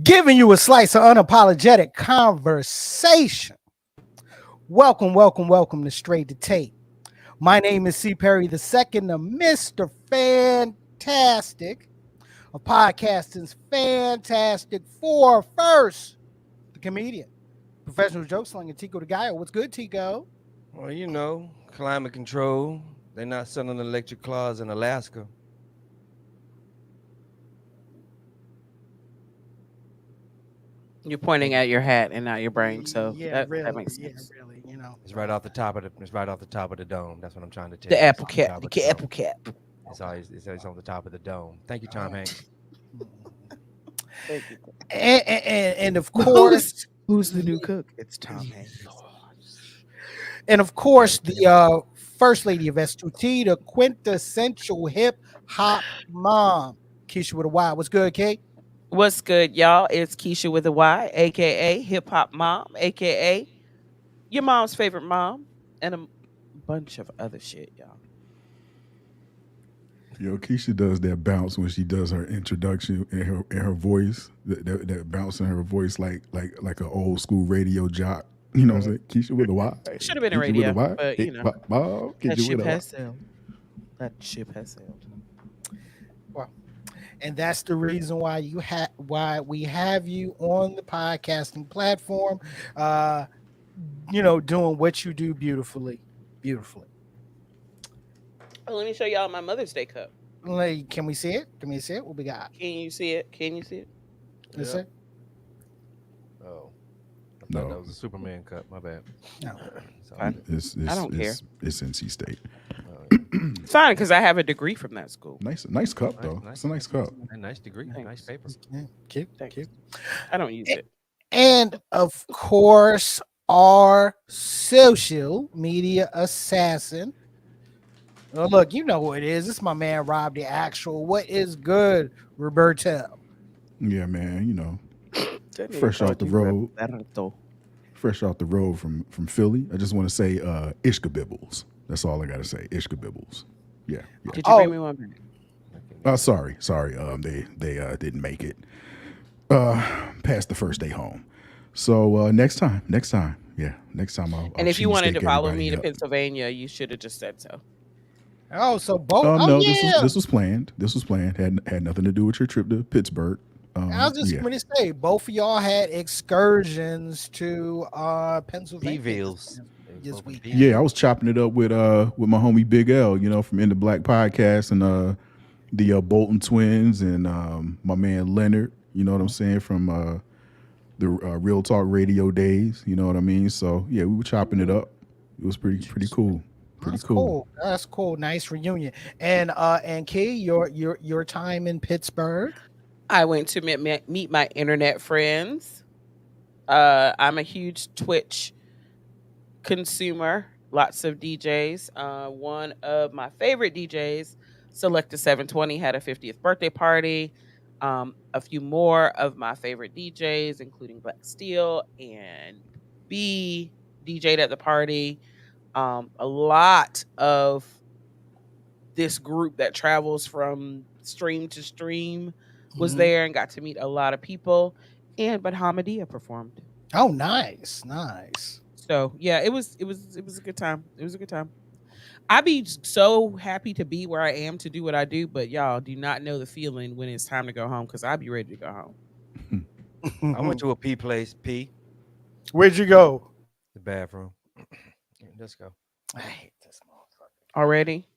giving you a slice of unapologetic conversation. Welcome to Straight to Tape. My name is C. Perry II, the Mr. Fantastic of podcasting's Fantastic Four. First, the comedian, professional joke slinger Tico the Guy. What's good, Tico? Well, climate control. They're not selling electric cars in Alaska. You're pointing at your hat and not your brain, so Yeah, that really. makes Yeah, sense. really. It's right off the top of the. It's right off the top of the dome. That's what I'm trying to tell The you. It's apple on the cap, top the of the dome. apple cap. It's on the top of the dome. Thank you, Tom Hanks. Thank you. And of course, Who's the new cook? It's Tom Hanks. And of course, the first lady of S2T, the quintessential hip hop mom, Keisha with a Y. What's good, Kate? What's good, y'all? It's Keisha with a Y, aka Hip Hop Mom, aka your mom's favorite mom, and a bunch of other shit, y'all. Yo, Keisha does that bounce when she does her introduction in her voice. That bounce in her voice like an old school radio jock. You know what I'm saying? Keisha with a Y. Should have been a Keisha radio, with a Y. but Hey, Bob, that Keisha ship with a Y. has sailed. That ship has sailed. Well, and that's the reason why why we have you on the podcasting platform. Doing what you do beautifully, beautifully. Oh, let me show y'all my Mother's Day cup. Like, can we see it? Can we see it? What we got? Can you see it? Can you see it? Let's Yep. see. Oh, I thought No. that was a Superman cut. My bad. No. Sorry. I don't care. It's NC State. It's fine because I have a degree from that school. Nice cup though. It's a nice cup. A nice degree. Thanks. Nice paper. Yeah, cute, Thanks. cute. I don't use it. And of course, our social media assassin. Oh, look, you know who it is. It's my man Rob the Actual. What is good, Roberto? Yeah, man. You know, That nigga fresh off called the you road. Roberto. Fresh off the road from Philly. I just want to say Ishka Bibbles. That's all I gotta say. Ishka Bibbles. Yeah. Did you Oh. bring me one back? Sorry. They didn't make it past the first day home. So next time. Yeah, next time I'll And if you wanted to cheesesteak follow everybody me to up. Pennsylvania, you should have just said so. Oh, so both. No, yeah. this was planned. This was planned. Had nothing to do with your trip to Pittsburgh. I was just Yeah. going to say, both of y'all had excursions to Pennsylvania P-Villes. this week. Yeah, I was chopping it up with my homie Big L, from In the Black Podcast and the Bolton Twins and my man Leonard, you know what I'm saying, from the Real Talk Radio days, you know what I mean? So yeah, we were chopping it up. It was pretty cool. Pretty That's cool. cool. That's cool. Nice reunion. And Key, your time in Pittsburgh. I went to meet my internet friends. I'm a huge Twitch consumer. Lots of DJs. One of my favorite DJs, Selecta 720, had a 50th birthday party. A few more of my favorite DJs, including Black Steel and B, DJ'd at the party. A lot of this group that travels from stream to stream was Mhm. there and got to meet a lot of people. But Hamadia performed. Oh, nice. So yeah, it was a good time. It was a good time. I'd be so happy to be where I am to do what I do, but y'all do not know the feeling when it's time to go home because I'd be ready to go home. I went to a P place. P. Where'd you go? The bathroom. Let's go. I hate this motherfucker. Already.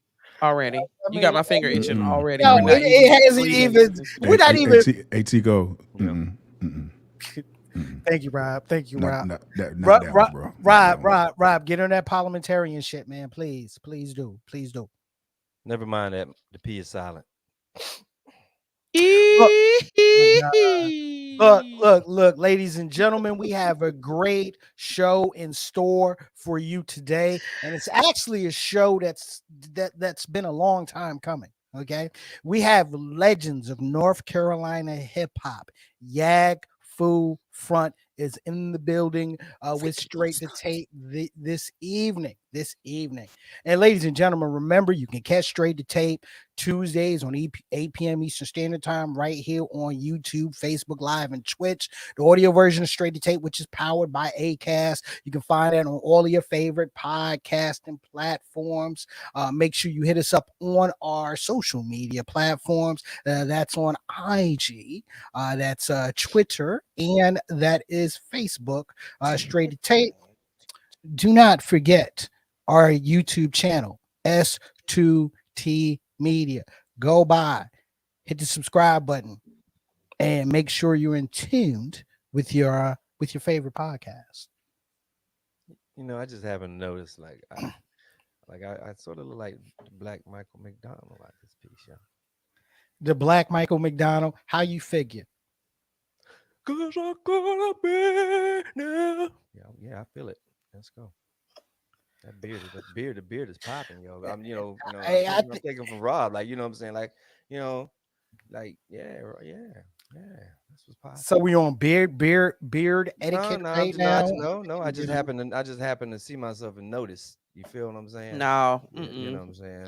You got my finger itching Mm-mm. already. No, We're not it hasn't 3 even. minutes into We're not even. Tico. Yeah. Thank you, Rob. Thank you, Rob. Not that Rob, one, Rob, bro. Not Rob, that one. Rob, get on that parliamentarian shit, man. Please do. Never mind that. The P is silent. Look, ladies and gentlemen, we have a great show in store for you today, and it's actually a show that's been a long time coming. Okay, we have legends of North Carolina hip hop, Yaggfu Front is in the building with Freaky Straight to Monster. Tape this evening. And ladies and gentlemen, remember you can catch Straight to Tape Tuesdays on 8 p.m. Eastern Standard Time right here on YouTube, Facebook Live, and Twitch. The audio version of Straight to Tape, which is powered by Acast. You can find it on all of your favorite podcasting platforms. Make sure you hit us up on our social media platforms. That's on IG, that's Twitter, and that is Facebook. Straight to Tape. Do not forget our YouTube channel, S2T Media. Go by, hit the subscribe button, and make sure you're in tuned with your favorite podcast. You know, I just haven't noticed. I sort of look like the Black Michael McDonald out this piece, yeah. The Black Michael McDonald. How you figure? Cause I gotta be now. Yeah, I feel it. Let's go. The beard is popping, yo. Hey, I'm taking from Rob, like, you know what I'm saying, like, yeah, that's what's popping. So we on beard etiquette right now. No. I just happen to see myself and notice. You feel what I'm saying? No, Yeah, you know what I'm saying.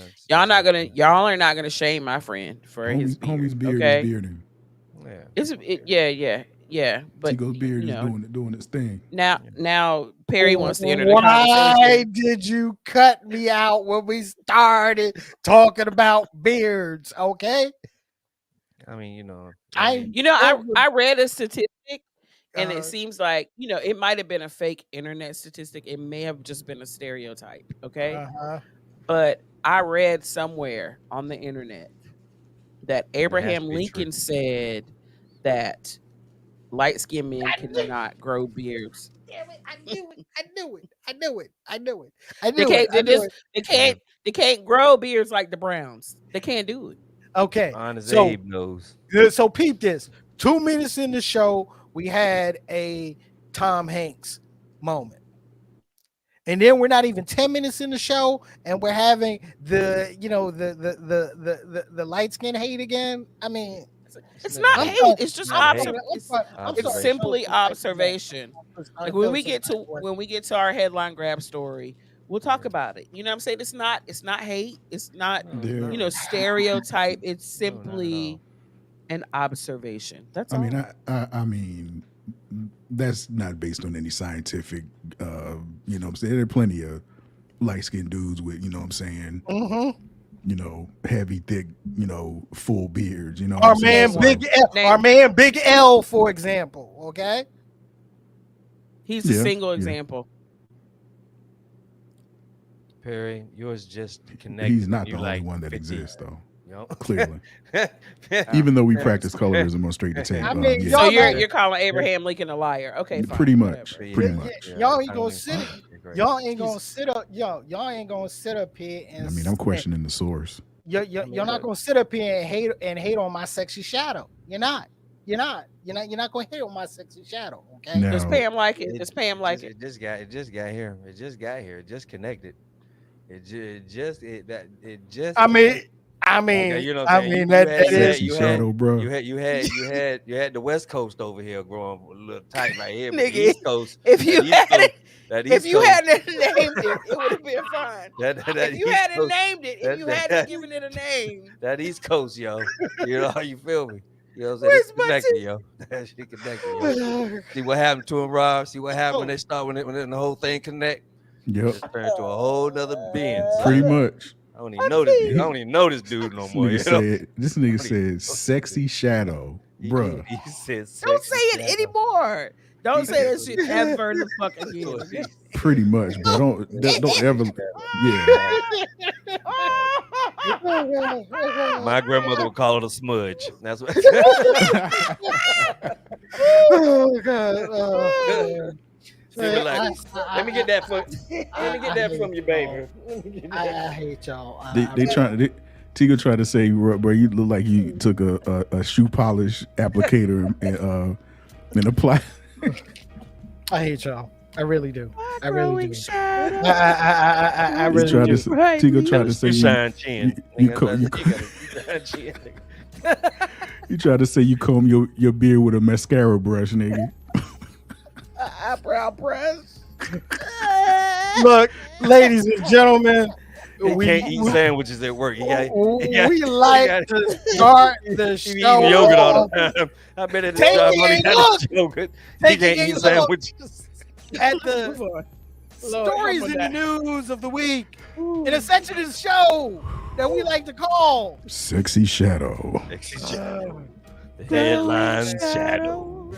y'all are not gonna shame my friend for his beard. Homie's beard Okay, is bearding. yeah. But Tico's beard is doing its thing. now Perry wants to enter the Why conversation. did you cut me out when we started talking about beards? Okay, I mean, I read a statistic, and Uh, it seems like it might have been a fake internet statistic. It may have just been a stereotype. Okay, uh-huh. but I read somewhere on the internet that Abraham be Lincoln true. said that light-skinned men cannot grow beards. Damn it! I knew it. They can't grow beards like the Browns. They can't do it. Okay, Honest so Abe knows. so peep this. 2 minutes in the show, we had a Tom Hanks moment. And then we're not even 10 minutes in the show, and we're having the light skin hate again. I mean, It's not I'm hate. sorry. It's just Not hate. it's simply observation. Like when we get to when our headline grab story, we'll talk about it. You know what I'm saying? It's not hate. It's not There- stereotype. It's No, not at simply an observation. That's I all. mean, I mean, that's not based on any scientific. You know what I'm saying? There are plenty of light skinned dudes with, you know what I'm saying, heavy, thick, full beards. You know what our I'm saying? man Big L, our man Big L, for example. Okay, He's a Yeah, single yeah. example. Perry, yours just connected. He's not You the only like one that 50. exists, though. Yo. Clearly, even though we practice colorism on Straight to Tape. I mean, yeah. So Y'all you're calling Abraham Lincoln a liar? Okay, fine. Pretty much. whatever. Pretty much. Y'all ain't I gonna mean, sit. great. Y'all ain't gonna sit up. Y'all ain't gonna sit up here and. I mean, I'm questioning the source. You're not gonna sit up here and hate on my sexy shadow. You're not gonna hate on my sexy shadow. Okay. Now- Does Pam like it? Does Pam like it? It just got here. It just got here. It just connected. I mean, Okay, you know what I'm saying? that You is. Sexy shadow, bro. You had the West Coast over here growing a little tight right here. But Nigga, the East Coast, If you that if East you Coast- hadn't named it, it would have been fine. that If you East hadn't Coast- named it, if you hadn't given it a name, that East Coast, yo. You feel me? You know what I'm saying? Where's It's my connected, yo. That shit connected, yo. See what happened to him, Rob? See what happened when they start when the whole thing connect? Yep. Just turned to a whole nother being. Pretty much. I don't even know this dude. I don't even know this dude no more. This nigga said sexy shadow, bruh. He said don't sexy say it shadow. anymore. Don't say that shit said- ever the fuck again. Pretty much, bro. Don't ever. Yeah. My grandmother would call it a smudge. That's what. Oh God. She be like, let me get that from. Let me get that I from you, baby. Let me get that. I hate y'all. Tigo tried to say, bro, you look like you took a shoe polish applicator and applied. I hate y'all. I really do. I really do. Shadow. I He really tried do. to say, Tigo tried to say You you, shine chin. you Nigga, co- you that's- you got a shine chin. you tried to say you comb your beard with a mascara brush, nigga. brow press. Look, ladies and gentlemen, He we can't eat sandwiches at work. we like to start the he be show eating yogurt all off the time. I bet at his taking job only a got look, his yogurt. He taking can't a eat look sandwiches. at the Lord, stories help in the with news of the week in a section of the show that we like to call Sexy Shadow. The headline shadow.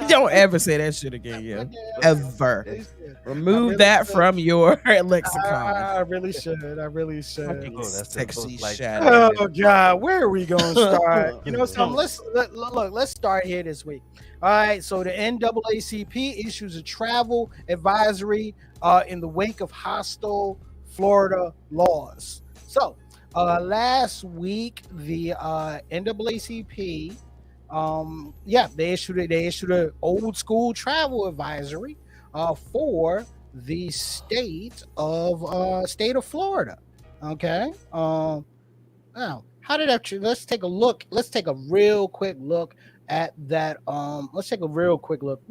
Don't ever say that shit again, yo. Ever. Remove that from your lexicon. I really should. I really should. Fucking Oh, that's the sexy most, like, shadow. Oh God, where are we going to start? You know, something. Look. Let's start here this week. All right. So the NAACP issues a travel advisory in the wake of hostile Florida laws. So last week, the NAACP, they issued an old school travel advisory for the state of Florida. Okay. Now, how did that? Let's take a look. Let's take a real quick look at that. Let's take a real quick look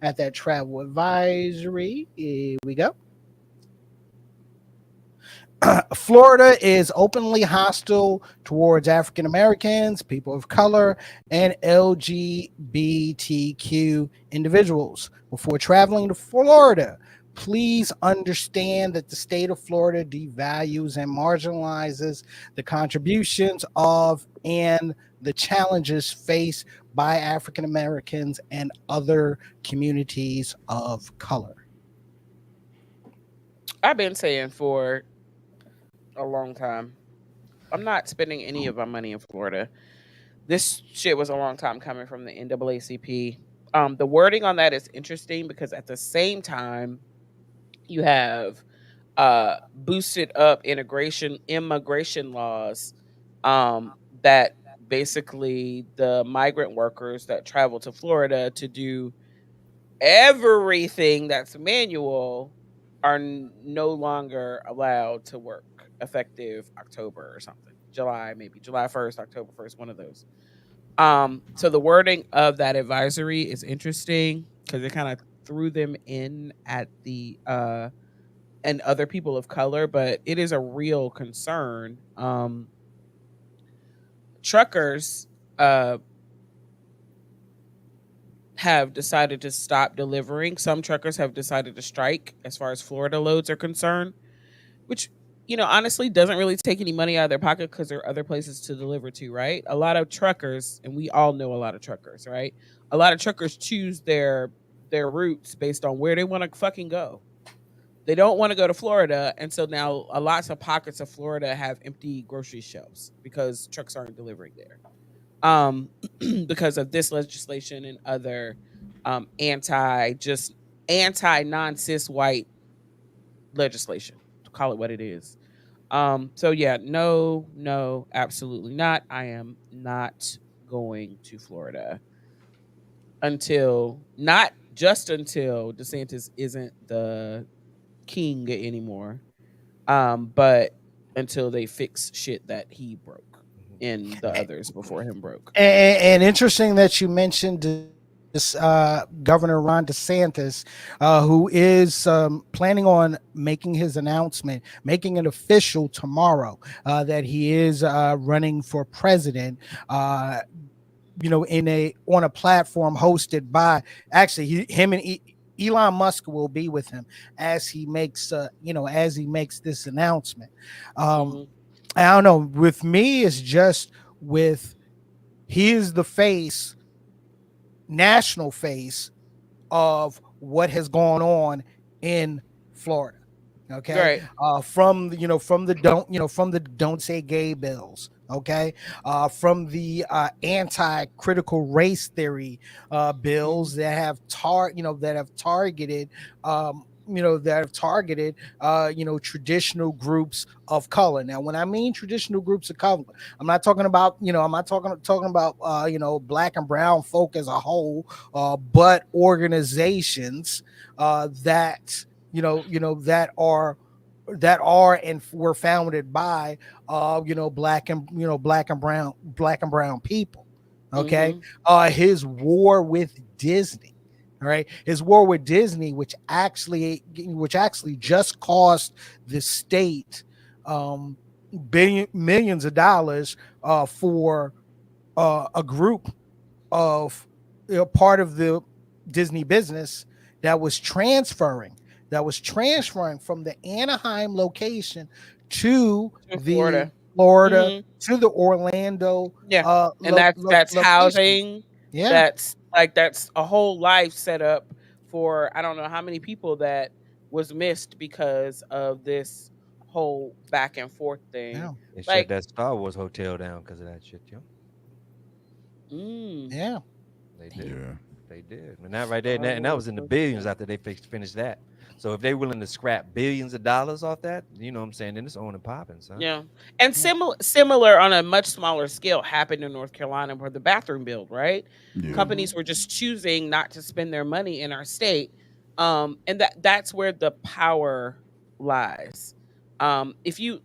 at that travel advisory. Here we go. Florida is openly hostile towards African Americans, people of color, and LGBTQ individuals. Before traveling to Florida, please understand that the state of Florida devalues and marginalizes the contributions of and the challenges faced by African Americans and other communities of color. I've been saying for a long time, I'm not spending any of my money in Florida. This shit was a long time coming from the NAACP. The wording on that is interesting because at the same time, you have boosted up immigration laws that basically the migrant workers that travel to Florida to do everything that's manual are no longer allowed to work effective October or something. Maybe July 1st, October 1st, one of those. So the wording of that advisory is interesting because it kind of threw them in at the and other people of color, but it is a real concern. Truckers have decided to stop delivering. Some truckers have decided to strike as far as Florida loads are concerned, which, honestly doesn't really take any money out of their pocket because there are other places to deliver to, right? A lot of truckers, and we all know a lot of truckers, right? A lot of truckers choose their routes based on where they want to fucking go. They don't want to go to Florida, and so now lots of pockets of Florida have empty grocery shelves because trucks aren't delivering there. Because of this legislation and other anti non-cis white legislation, to call it what it is. So yeah, no, absolutely not. I am not going to Florida until DeSantis isn't the king anymore. But until they fix shit that he broke and the others before him broke. And interesting that you mentioned this Governor Ron DeSantis, who is planning on making his announcement, making it official tomorrow that he is running for president. On a platform hosted by him and Elon Musk will be with him as he makes this announcement. I don't know. With me, it's just he is the national face of what has gone on in Florida. Okay. Right. From the don't say gay bills. Okay. From the anti-critical race theory bills that have targeted traditional groups of color. Now, when I mean traditional groups of color, I'm not talking about black and brown folk as a whole, but organizations that and were founded by black and brown people. Okay, Mm-hmm. his war with Disney. All right, his war with Disney, which actually just cost the state um, millions of dollars for a group of part of the Disney business that was transferring from the Anaheim location to In the Florida. Florida Mm-hmm. to the Orlando Yeah. And that's location. housing. Yeah, That's a whole life set up for I don't know how many people that was missed because of this whole back and forth thing. yeah, They shut Like, that Star Wars hotel down because of that shit, yo. mm, yeah. They did. Yeah. They did. And that right there, and Star that Wars was in the billions Hotel. after they finished that. So if they're willing to scrap billions of dollars off that, you know what I'm saying, then it's on and popping, son. Yeah. And Yeah. similar on a much smaller scale happened in North Carolina for the bathroom build, right? Yeah. Mm-hmm. Companies were just choosing not to spend their money in our state. And that's where the power lies. If you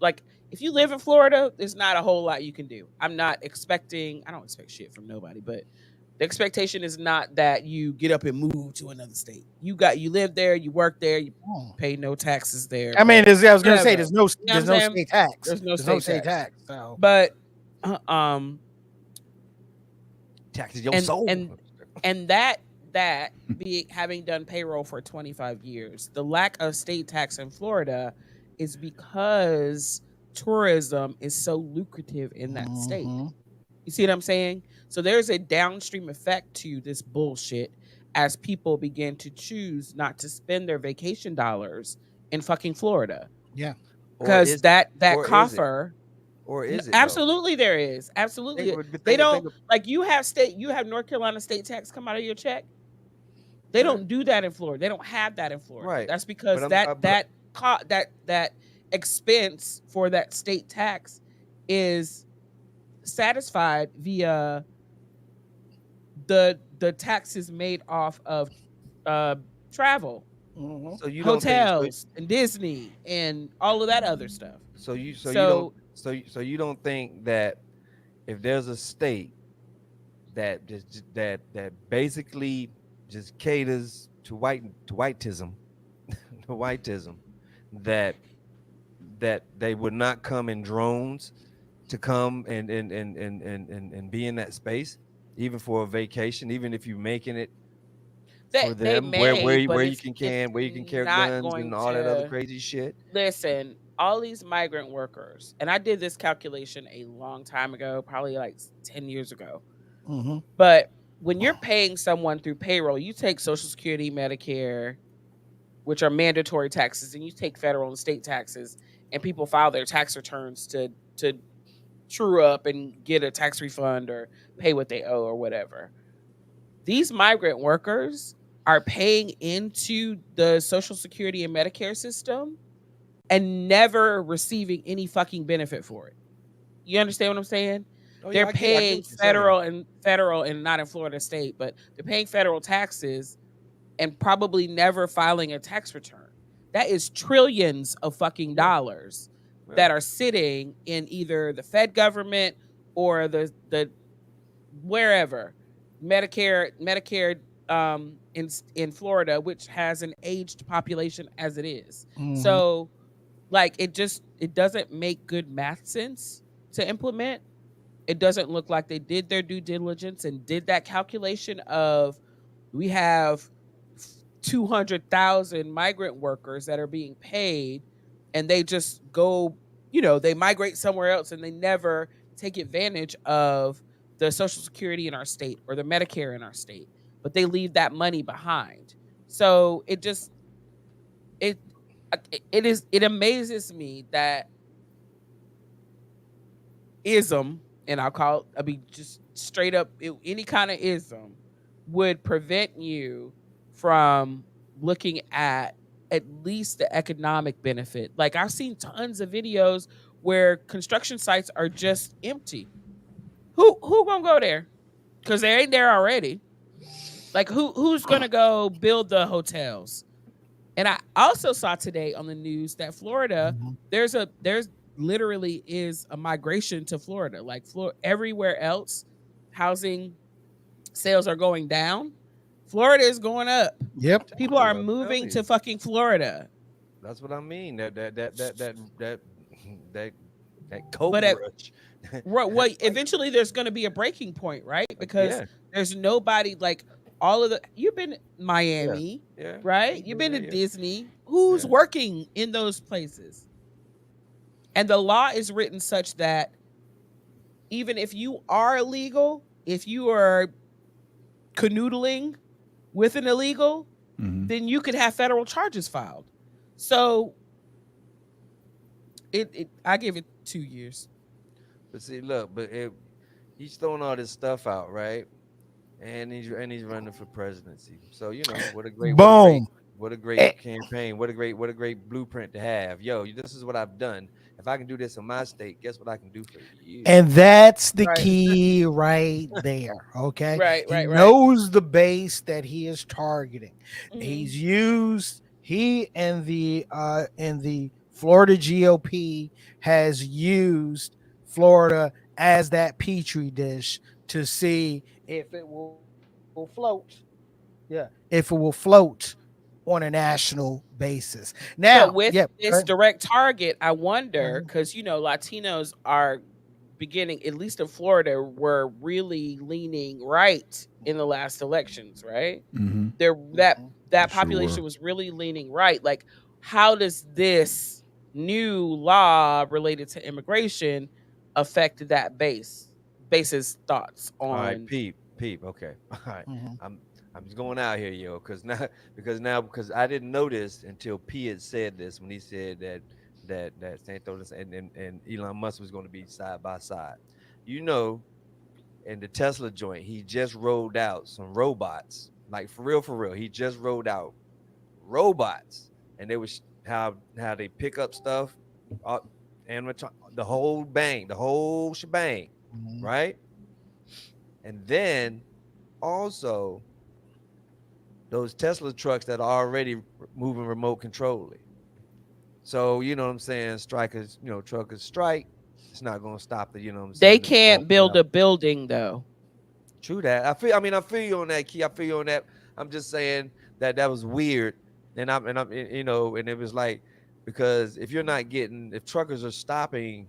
live in Florida, there's not a whole lot you can do. I don't expect shit from nobody, but the expectation is not that you get up and move to another state. You live there, you work there, you Oh. pay no taxes there, I mean, but I was gonna say whatever. You know what I'm there's no saying? state tax. There's no There's no state state tax. tax. So But uh, um Taxes your and soul. and and that being having done payroll for 25 years, the lack of state tax in Florida is because tourism is so lucrative in that state. hmm You see what I'm saying? So there's a downstream effect to this bullshit as people begin to choose not to spend their vacation dollars in fucking Florida. yeah. Or Because is that or is it? coffer. Or is it though? Absolutely there is. Think, Absolutely. but They think, don't think, like you have North Carolina state tax come out of your check. They right, don't do that in Florida. They don't have that in Florida. right. That's But because that expense for that state tax is satisfied via the taxes made off of uh travel, hmm so you don't think hotels, and Disney and all of that other stuff. so you don't So so you don't think that if there's a state that that basically just caters to whiteism to whiteism that they would not come in drones to come and be in that space even for a vacation, even if you're making it for they them may, where but you can it's where you can carry not guns going and all that other to crazy shit. listen. All these migrant workers, and I did this calculation a long time ago, probably like 10 years ago. hmm But when you're paying someone through payroll, you take Social Security, Medicare, which are mandatory taxes, and you take federal and state taxes, and people file their tax returns to true up and get a tax refund or pay what they owe or whatever. These migrant workers are paying into the Social Security and Medicare system and never receiving any fucking benefit for it. You understand what I'm saying? Oh yeah, They're I get paying what you're saying. federal and not in Florida state, but they're paying federal taxes and probably never filing a tax return. That is trillions of fucking Yeah, dollars yeah. that are sitting in either the Fed government or the wherever Medicare in Florida, which has an aged population as it is. hmm So like it doesn't make good math sense to implement. It doesn't look like they did their due diligence and did that calculation of we have 200,000 migrant workers that are being paid and they just go, they migrate somewhere else and they never take advantage of the Social Security in our state or the Medicare in our state, but they leave that money behind. So it it amazes me that ism, and I'll be just straight up, any kind of ism would prevent you from looking at least the economic benefit. Like I've seen tons of videos where construction sites are just empty. Who gonna go there? Because they ain't there already. Like who's gonna go build the hotels? And I also saw today on the news that Florida, hmm there's literally is a migration to Florida. Like everywhere else housing sales are going down, Florida is going up. Yep. People Tell are you, I'm telling moving to you. fucking Florida. That's what I mean. That that But gold at rush. what That's right. eventually there's going to be a breaking point, right? Because Yeah, there's nobody like all of the you've been yeah, Miami, yeah, right? You've been yeah, to yeah, Disney. Who's yeah. working in those places? And the law is written such that even if you are illegal, if you are canoodling with an illegal, Hmm. then you could have federal charges filed. So it I give it 2 years. But see, look, he's throwing all this stuff out, right? And he's running for presidency. So Boom. what a Eh, great campaign. What a great blueprint to have. Yo, this is what I've done. If I can do this in my state, guess what I can do for you? And that's the Right. key right there. Okay. Right, He right, right. knows the base that he is targeting. Mhm. He and the Florida GOP has used Florida as that petri dish to see if it will float. Yeah. If it will float on a national basis. Now, But yeah, with right. this direct target, I wonder Mhm, because Latinos are beginning, at least in Florida, were really leaning right in the last elections, right? Hmm. There that mhm. that Sure were. population was really leaning right. Like, how does this new law related to immigration affect that base's thoughts All right, on peep. Okay, all right. Mhm. I'm I'm just going out here, yo, because I didn't notice until P had said this when he said that Santos and Elon Musk was going to be side by side. You know, in the Tesla joint, he just rolled out some robots, like for real. He just rolled out robots, and they was how they pick up stuff, uh, the whole bang, the whole shebang, Mhm. right? And then also those Tesla trucks that are already moving remote controlly. So you know what I'm saying? Strikers, truckers strike. It's not gonna stop the, what I'm they saying, the can't build well, a building though. true that. I feel you on that, Key. I feel you on that. I'm just saying that was weird. And it was like, because if truckers are stopping,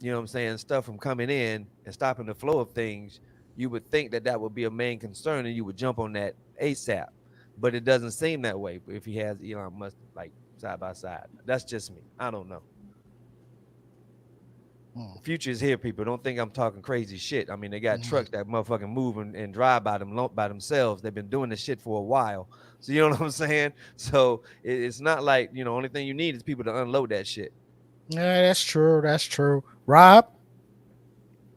what I'm saying, stuff from coming in and stopping the flow of things, you would think that would be a main concern and you would jump on that ASAP. But it doesn't seem that way if he has Elon Musk like side by side. That's just me. I don't know. The Mhm. future is here, people. Don't think I'm talking crazy shit. I mean, they got Mhm. trucks that motherfucking move and drive by themselves. They've been doing this shit for a while. So you know what I'm saying? So it's not like, only thing you need is people to unload that shit. Yeah, that's true. That's true. Rob?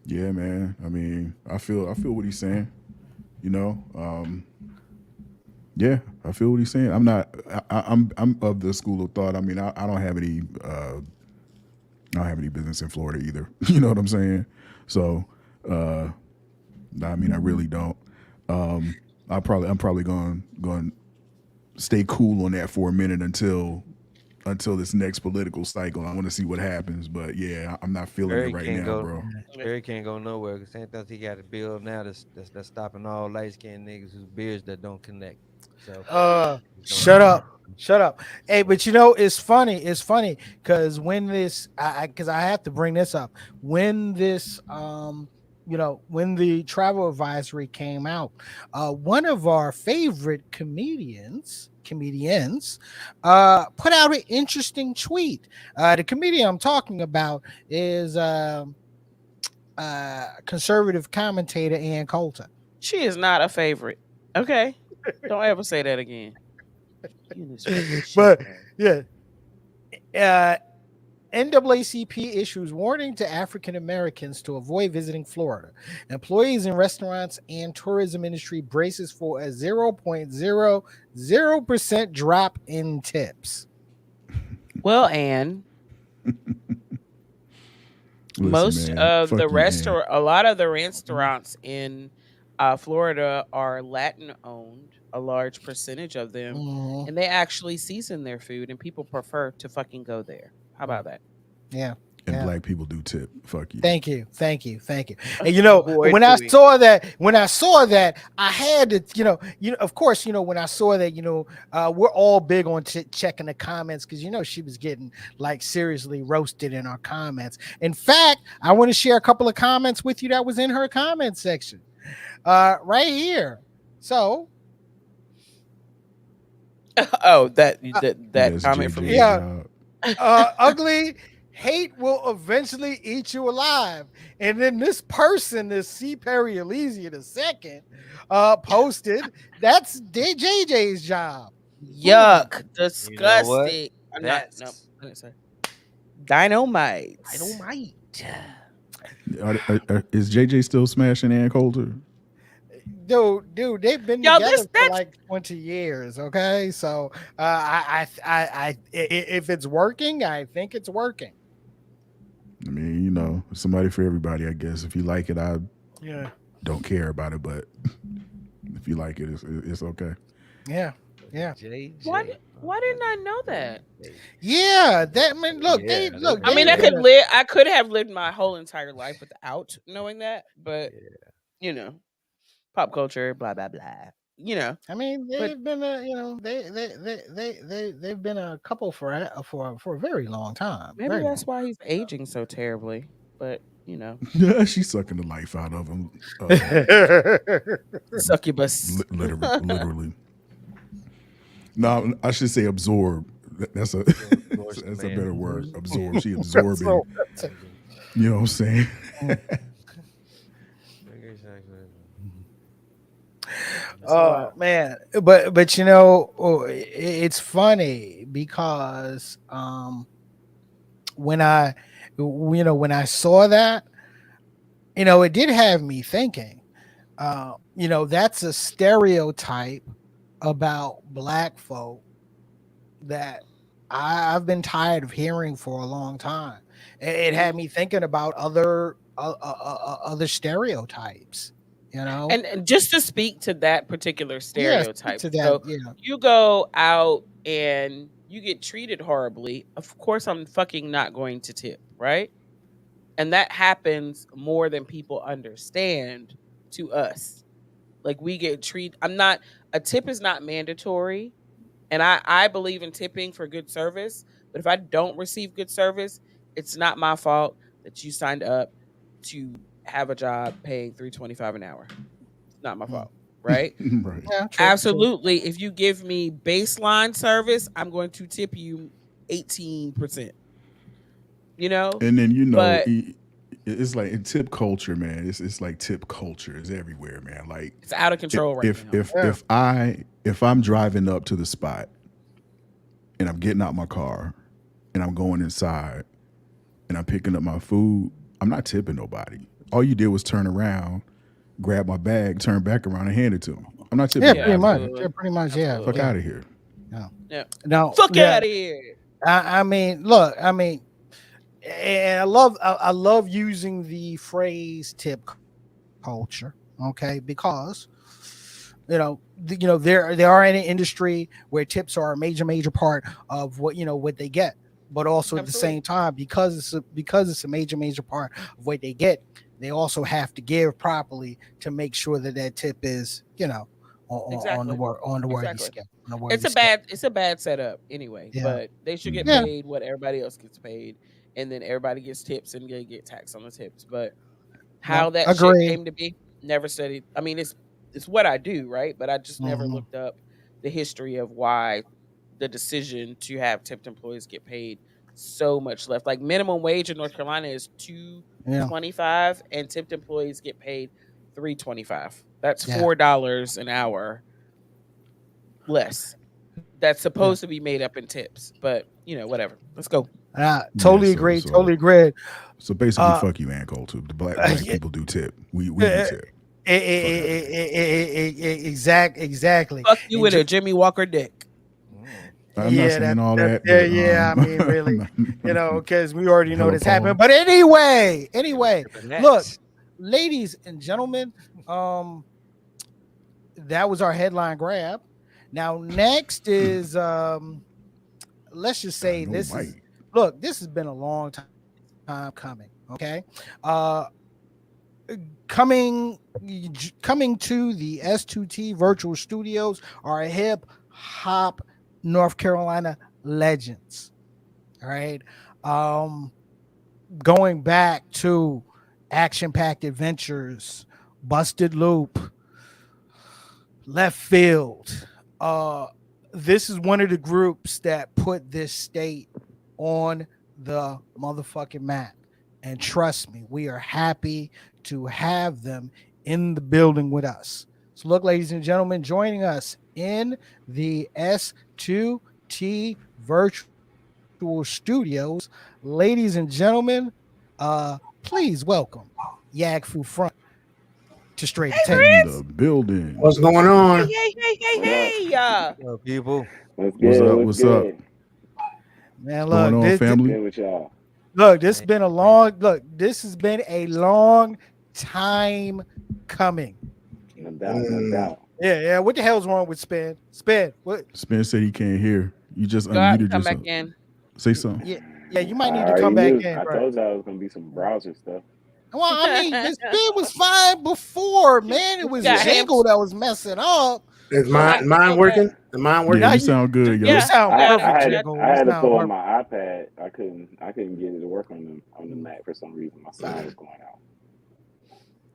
Yeah, man. I mean, I feel what he's saying. You know, yeah, I feel what he's saying. I'm not. I'm of the school of thought. I mean, I don't have any. I don't have any business in Florida either. You know what I'm saying? So, I mean, I really don't. I'm probably going to stay cool on that for a minute until this next political cycle. I want to see what happens. But yeah, I'm not feeling it Barry right can't now, go. bro. Barry can't go nowhere because same thing he got a bill now that's stopping all light skinned niggas whose beards that don't connect. So he's doing Shut that. up. Shut up. Hey, So but it's funny. It's funny because when this, because I have to bring this up. When this, when the travel advisory came out, one of our favorite comedians, put out an interesting tweet. The comedian I'm talking about is conservative commentator Ann Coulter. She is not a favorite. Okay. Don't ever say that again. You and this fucking shit, But bro. yeah, uh, NAACP issues warning to African Americans to avoid visiting Florida. Employees in restaurants and tourism industry braces for a 0.00% drop in tips. Well, Anne, Listen, man. Fuck you, Ann. a lot of the restaurants in Florida are Latin owned, a large percentage of them, Mhm. and they actually season their food, and people prefer to fucking go there. How Mm. about that? Yeah. And Yeah. black people do tip. Fuck you. Thank you, thank you, thank you. And Boy, when do I we. saw that, I had to, of course, when I saw that, we're all big on checking the comments because she was getting like seriously roasted in our comments. In fact, I want to share a couple of comments with you that was in her comment section, right here. So, Oh, that uh, that Yeah, that it's comment from JJ's you. yeah, job. ugly hate will eventually eat you alive. And then this person, this C. Perry Elysia the second, posted that's JJ's job. Yuck, You know what? disgusting. I'm not. No, That's I didn't say. Dynamite. dynamite. Is JJ still smashing Ann Coulter? Dude, they've been Yo, together this for that's like 20 years. Okay, so if it's working, I think it's working. I mean, somebody for everybody, I guess. If you like it, I Yeah, don't care about it, but if you like it, it's okay. yeah, yeah, why. JJ. Why didn't I know that? yeah. That man, Yeah, that's I mean, they've I been could crazy. a, live. I could have lived my whole entire life without knowing that, but Yeah. you know, pop culture, blah blah blah. I mean, But they've been a, they've been a couple for a very long time, maybe very that's long. why he's aging so terribly. But She's sucking the life out of him, succubus. literally. No, I should say absorb. That's a George the that's a man. better word. Absorb. She absorbing. So, You know what I'm saying? That's a lot. man, but it's funny because when I when I saw that, it did have me thinking. That's a stereotype about black folk that I've been tired of hearing for a long time. It had me thinking about other stereotypes. And just to speak to that particular Yeah, speak stereotype, to that. so Yeah, you go out and you get treated horribly. Of course, I'm fucking not going to tip, right? And that happens more than people understand to us. Like we get treated. I'm not. A tip is not mandatory, and I believe in tipping for good service. But if I don't receive good service, it's not my fault that you signed up to have a job paying $3.25 an hour. It's not my mm. fault, right? Right. Yeah, true, true. Absolutely. If you give me baseline service, I'm going to tip you 18%. You know, And then but it's like in tip culture, man. It's like tip culture is everywhere, man. Like it's out of control right if now. if Yeah. if I'm driving up to the spot and I'm getting out my car and I'm going inside and I'm picking up my food, I'm not tipping nobody. All you did was turn around, grab my bag, turn back around, and hand it to me. I'm not tipping Yeah, Yeah, pretty nobody. much. absolutely. Yeah, pretty much. Yeah, Absolutely. Fuck yeah. out of here. No, Yeah. no. Fuck Yeah. out of here. I mean, look. I mean, and I love using the phrase tip culture. Okay, because there are in an industry where tips are a major part of what they get, but also at the Absolutely. same time because it's a major part of what they get, they also have to give properly to make sure that tip is on the Exactly. worthy Exactly. scale, on the worthy scale. It's a bad setup anyway, Yeah, but they should get yeah, paid what everybody else gets paid, and then everybody gets tips and they get taxed on the tips. But yeah. how that shit Agree. came to be, never studied. I mean, it's what I do, right? But I just never Hmm. looked up the history of why the decision to have tipped employees get paid so much less. Like minimum wage in North Carolina is Yeah, $2.25, and tipped employees get paid $3.25. That's yeah, $4 an hour less. That's yeah. supposed to be made up in tips, but whatever. Let's go. Yeah, Totally agree. Totally agree. so basically, Uh, fuck you, Ann Coulter. The black yeah, people do tip. We do tip. Fuck out of here. exactly. Fuck you And with a Jimmy Walker dick. Mm. I'm not yeah, saying all that that, yeah, but yeah. I mean, really, because we already know hella this happened. pause. But anyway, Tripping look, that. ladies and gentlemen, that was our headline grab. Now, next is let's just say No this white. is look. This has been a long time coming. Okay, uh, coming coming to the S2T Virtual Studios are hip hop North Carolina legends. All right, um, going back to action packed adventures, busted loop, left field. Uh, this is one of the groups that put this state on the motherfucking map. And trust me, we are happy to have them in the building with us. So, look, ladies and gentlemen, joining us in the S2T Virtual Studios, ladies and gentlemen, please welcome Yaggfu Front to Straight to Hey, Tape. In the Prince. building. What's going Hey, on? hey, hey, hey, What up? hey. People. What's What's good? up? What's What's up? good? Man, What's going on, What's family? good with y'all? look, this Man, has been a man. long look, this has been a long time coming. No doubt, no Mm, doubt. Yeah. What the hell's wrong with Spin? Spin. What? Spence said he can't hear. You just Go out and unmuted come back yourself. in. Say something. Yeah, you might I need to already come back knew. in, I bro. told y'all it was gonna be some browser stuff. Well, I mean, this Spin was fine before, man. It We was got Yeah, ham. Jingle that was messing up. is yeah. mine Okay. working? Is mine Yeah, working? Now you sound good, you yo. Yeah, sound we got it. perfect, We got Jingle. I You had to sound pull on perfect. my iPad. I couldn't get it to work on the Mac for some reason. My sound was going out.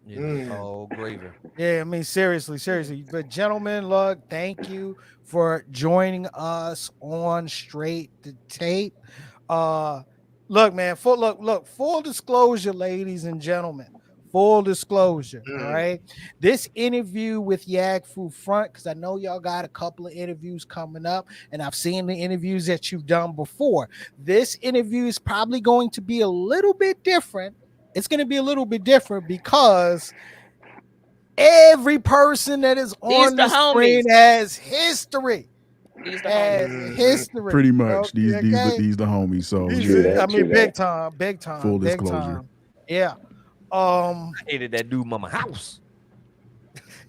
You know, Mm. all gravy. Yeah, I mean, seriously. But gentlemen, look, thank you for joining us on Straight to Tape. Uh look, man, full disclosure, ladies and gentlemen. Full disclosure. All Mm. right. This interview with Yaggfu Front, because I know y'all got a couple of interviews coming up, and I've seen the interviews that you've done before. This interview is probably going to be a little bit different. It's going to be a little bit different because every person that is these on the the screen homies. has history. These the Has homies. Mm. history. Pretty much. Okay. These the homies. So These True yeah, I that. mean, True that. full big disclosure. time. Yeah. Um, I hated that dude mama house.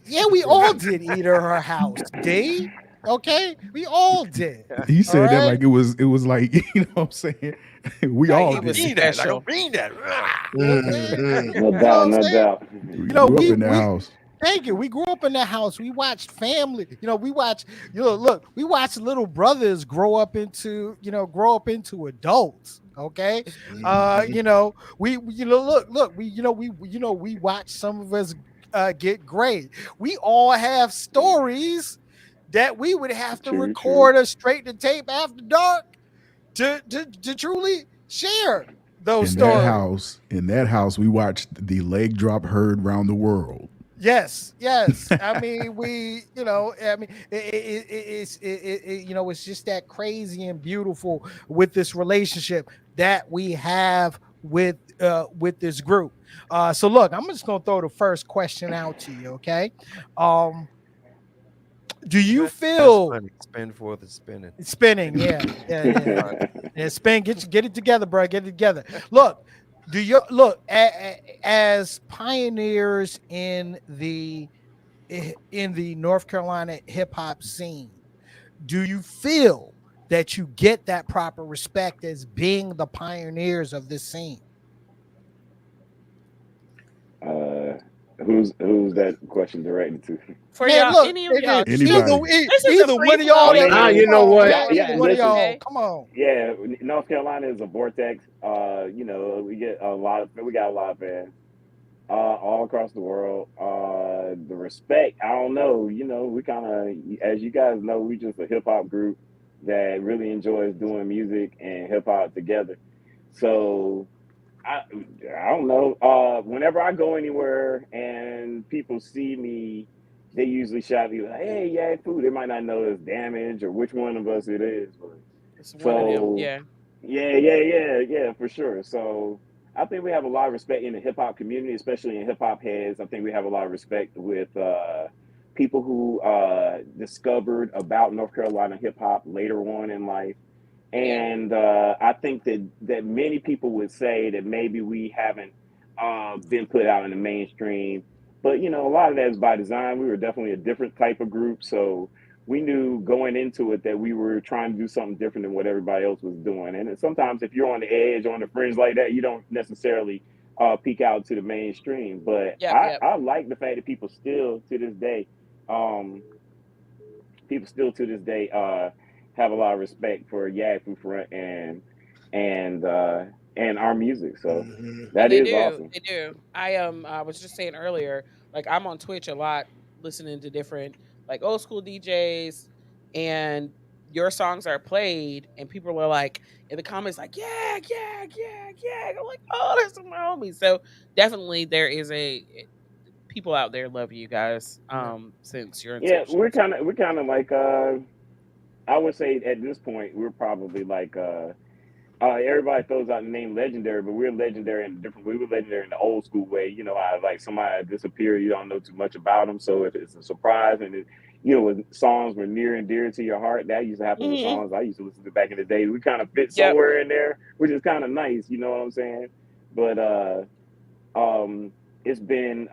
yeah, we all did eat at her house, D. Okay, we all did. He All said that right. like it was like, you know what I'm saying? We Like all he I was did. mean that. Like I special. mean that. Okay. Mm. No You know doubt, what no I'm saying? doubt. We You know, grew up in that house. thank you. We grew up in that house. We watched family. We watched, look, we watched little brothers grow up into adults. Okay. Mhm. We watch some of us get great. We all have stories that we would have to True, true. record a straight to tape after dark to truly share those stories. In that house, we watched the leg drop heard round the world. Yes. I mean, it's just that crazy and beautiful with this relationship that we have with this group. So look, I'm just gonna throw the first question out to you. Okay, um, do you That's feel funny. Spin for the spinning. it's spinning? Yeah. Yeah, spin. Get it together, bro. Get it together. Look, as pioneers in the North Carolina hip hop scene, do you feel that you get that proper respect as being the pioneers of this scene? uh, who's that question directed to? For Man, y'all, look, any of y'all, just either Anybody. this is a either free one of flow. y'all I that Ah, come you mean, know on, what? yeah, man. yeah. Either one of Listen, y'all, Okay. come on. yeah. North Carolina is a vortex. We got a lot of fans. All across the world. The respect, I don't know. We kind of, as you guys know, we just a hip hop group that really enjoys doing music and hip hop together. So I, I don't know. Whenever I go anywhere and people see me, they usually shout me like, "Hey, yeah, food." They might not know it's Damage or which one of us it is, but It's one of them. so Yeah. yeah, for sure. So I think we have a lot of respect in the hip hop community, especially in hip hop heads. I think we have a lot of respect with people who discovered about North Carolina hip hop later on in life. Yeah. And I think that many people would say that maybe we haven't been put out in the mainstream, but a lot of that is by design. We were definitely a different type of group, so we knew going into it that we were trying to do something different than what everybody else was doing. And sometimes if you're on the edge, on the fringe like that, you don't necessarily peek out to the mainstream. But Yep, I, yep. I like the fact that um, people still to this day have a lot of respect for Yaggfu Front and and our music. So Hmm. Oh, that they is do. awesome. They do. I was just saying earlier, like I'm on Twitch a lot, listening to different like old school DJs, and your songs are played, and people are like in the comments like, yeah, yeah, yeah, yeah. I'm like, oh, that's my homies. So definitely, there is people out there love you guys. Since your Yeah, inception. So. we're kind of like I would say at this point we're probably like everybody throws out the name legendary, but we're legendary in a different way. We were legendary in the old school way. You know, I like somebody disappeared, you don't know too much about them. So if it's a surprise and when songs were near and dear to your heart, that used to happen with Hmm. songs I used to listen to back in the day. We kind of fit Yep. somewhere in there, which is kind of nice. You know what I'm saying? But um, it's been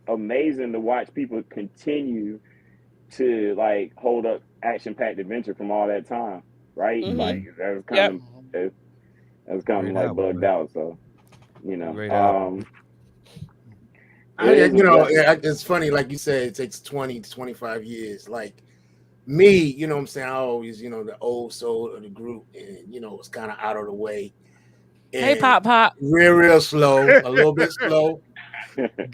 amazing to watch people continue to like hold up action packed adventure from all that time, right? Hmm. Like that was kind Yep. of that was kind of Great like album, bugged man. out. So Great album. it is a blessing. It's funny, like you said, it takes 20 to 25 years. Like me, I'm saying, I always, the old soul of the group, and it's kind of out of the way Hey, and Pop Pop. real slow, a little bit slow.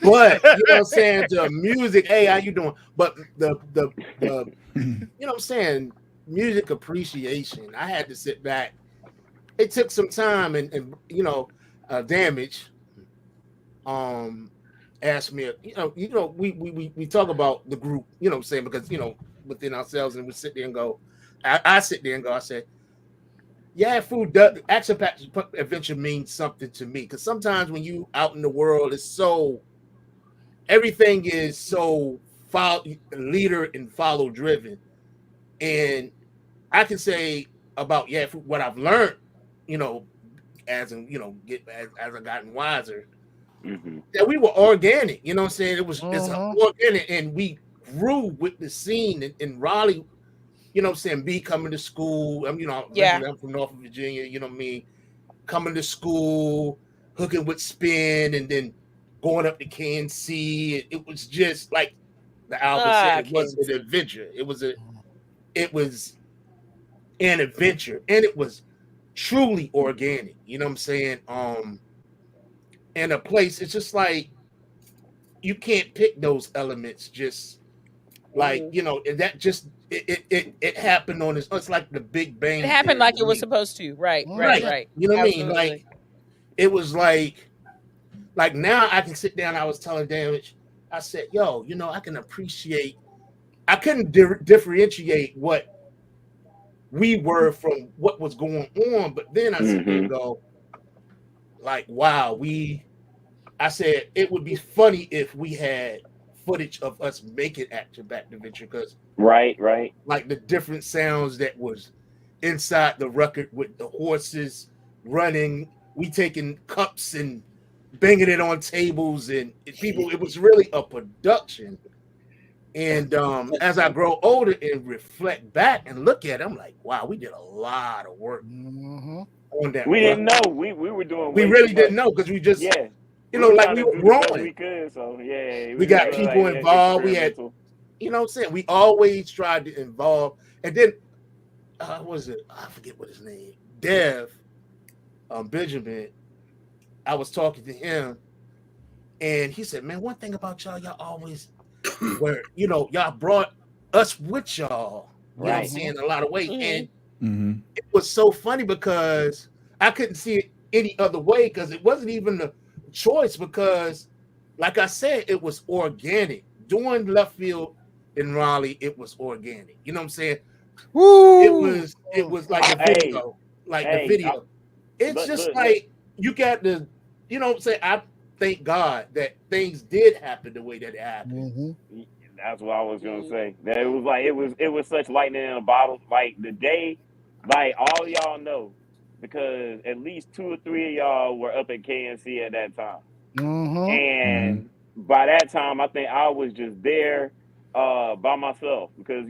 But what I'm saying, to music, hey, how you doing? But the I'm saying, music appreciation. I had to sit back. It took some time, and Damage um asked me, we talk about the group, what I'm saying, because within ourselves, and we sit there and go, I sit there and go, I said, yeah, food does action pack adventure means something to me, because sometimes when you out in the world, it's so everything is so follow leader and follow driven. And I can say about what I've learned, you know, as in, as I gotten wiser, Hmm. that we were organic. You know what I'm saying? It's a Mm-hmm. organic, and we grew with the scene in Raleigh. You know what I'm saying? B coming to school. Yeah. Originally I'm from Norfolk, Virginia. You know what I mean? Coming to school, hooking with Spin, and then going up to KNC. It was just like the album said. Ah, It was an Kenzie. adventure. It was an adventure, and it was truly organic. You know what I'm saying? And a place. It's just like you can't pick those elements just like Hmm. that just it happened on this. It's like the Big It Bang happened theory like to it was me. supposed to. Right, right, Right. Mm-hmm. right. You know what I mean? Like Absolutely. it was like now I can sit down. I was telling Damage, I said, yo, I can appreciate. I couldn't differentiate what we were from what was going on, but then I sit there and Hmm. go, like, wow, I said it would be funny if we had footage of us making Action Back to Venture, because Right, right. like the different sounds that was inside the record with the horses running, we taking cups and banging it on tables, and it was really a production. And as I grow older and reflect back and look at it, I'm like, wow, we did a lot of work Mm-hmm. on that We didn't record. know we were doing We way too really didn't much. know, because we just, Yeah, we were like trying we to were do the best growing. we could. So yeah, We we was got people like involved. We had, experimental. what I'm saying, we always tried to involve. And then, what was it? I forget what his name. Dev, Benjamin. I was talking to him, and he said, "Man, one thing about y'all always were, y'all brought us with y'all. You know what I'm Right. Mm-hmm. saying, in a lot of ways." Hmm. And Mm-hmm. it was so funny because I couldn't see it any other way, because it wasn't even the choice, because like I said, it was organic. Doing left field in Raleigh, it was organic. You know what I'm saying? It Woo! was it was like the Hey, video, like the hey, video. It's look, just look, look. like you got to, what I'm saying? I thank God that things did happen the way that it happened. Mm-hmm. That's what I was gonna Hmm. say. That it was like it was such lightning in a bottle. Like the day, like all y'all know, because at least two or three of y'all were up at KNC at that time. Mm-hmm. And by that time, I think I was just there. by myself because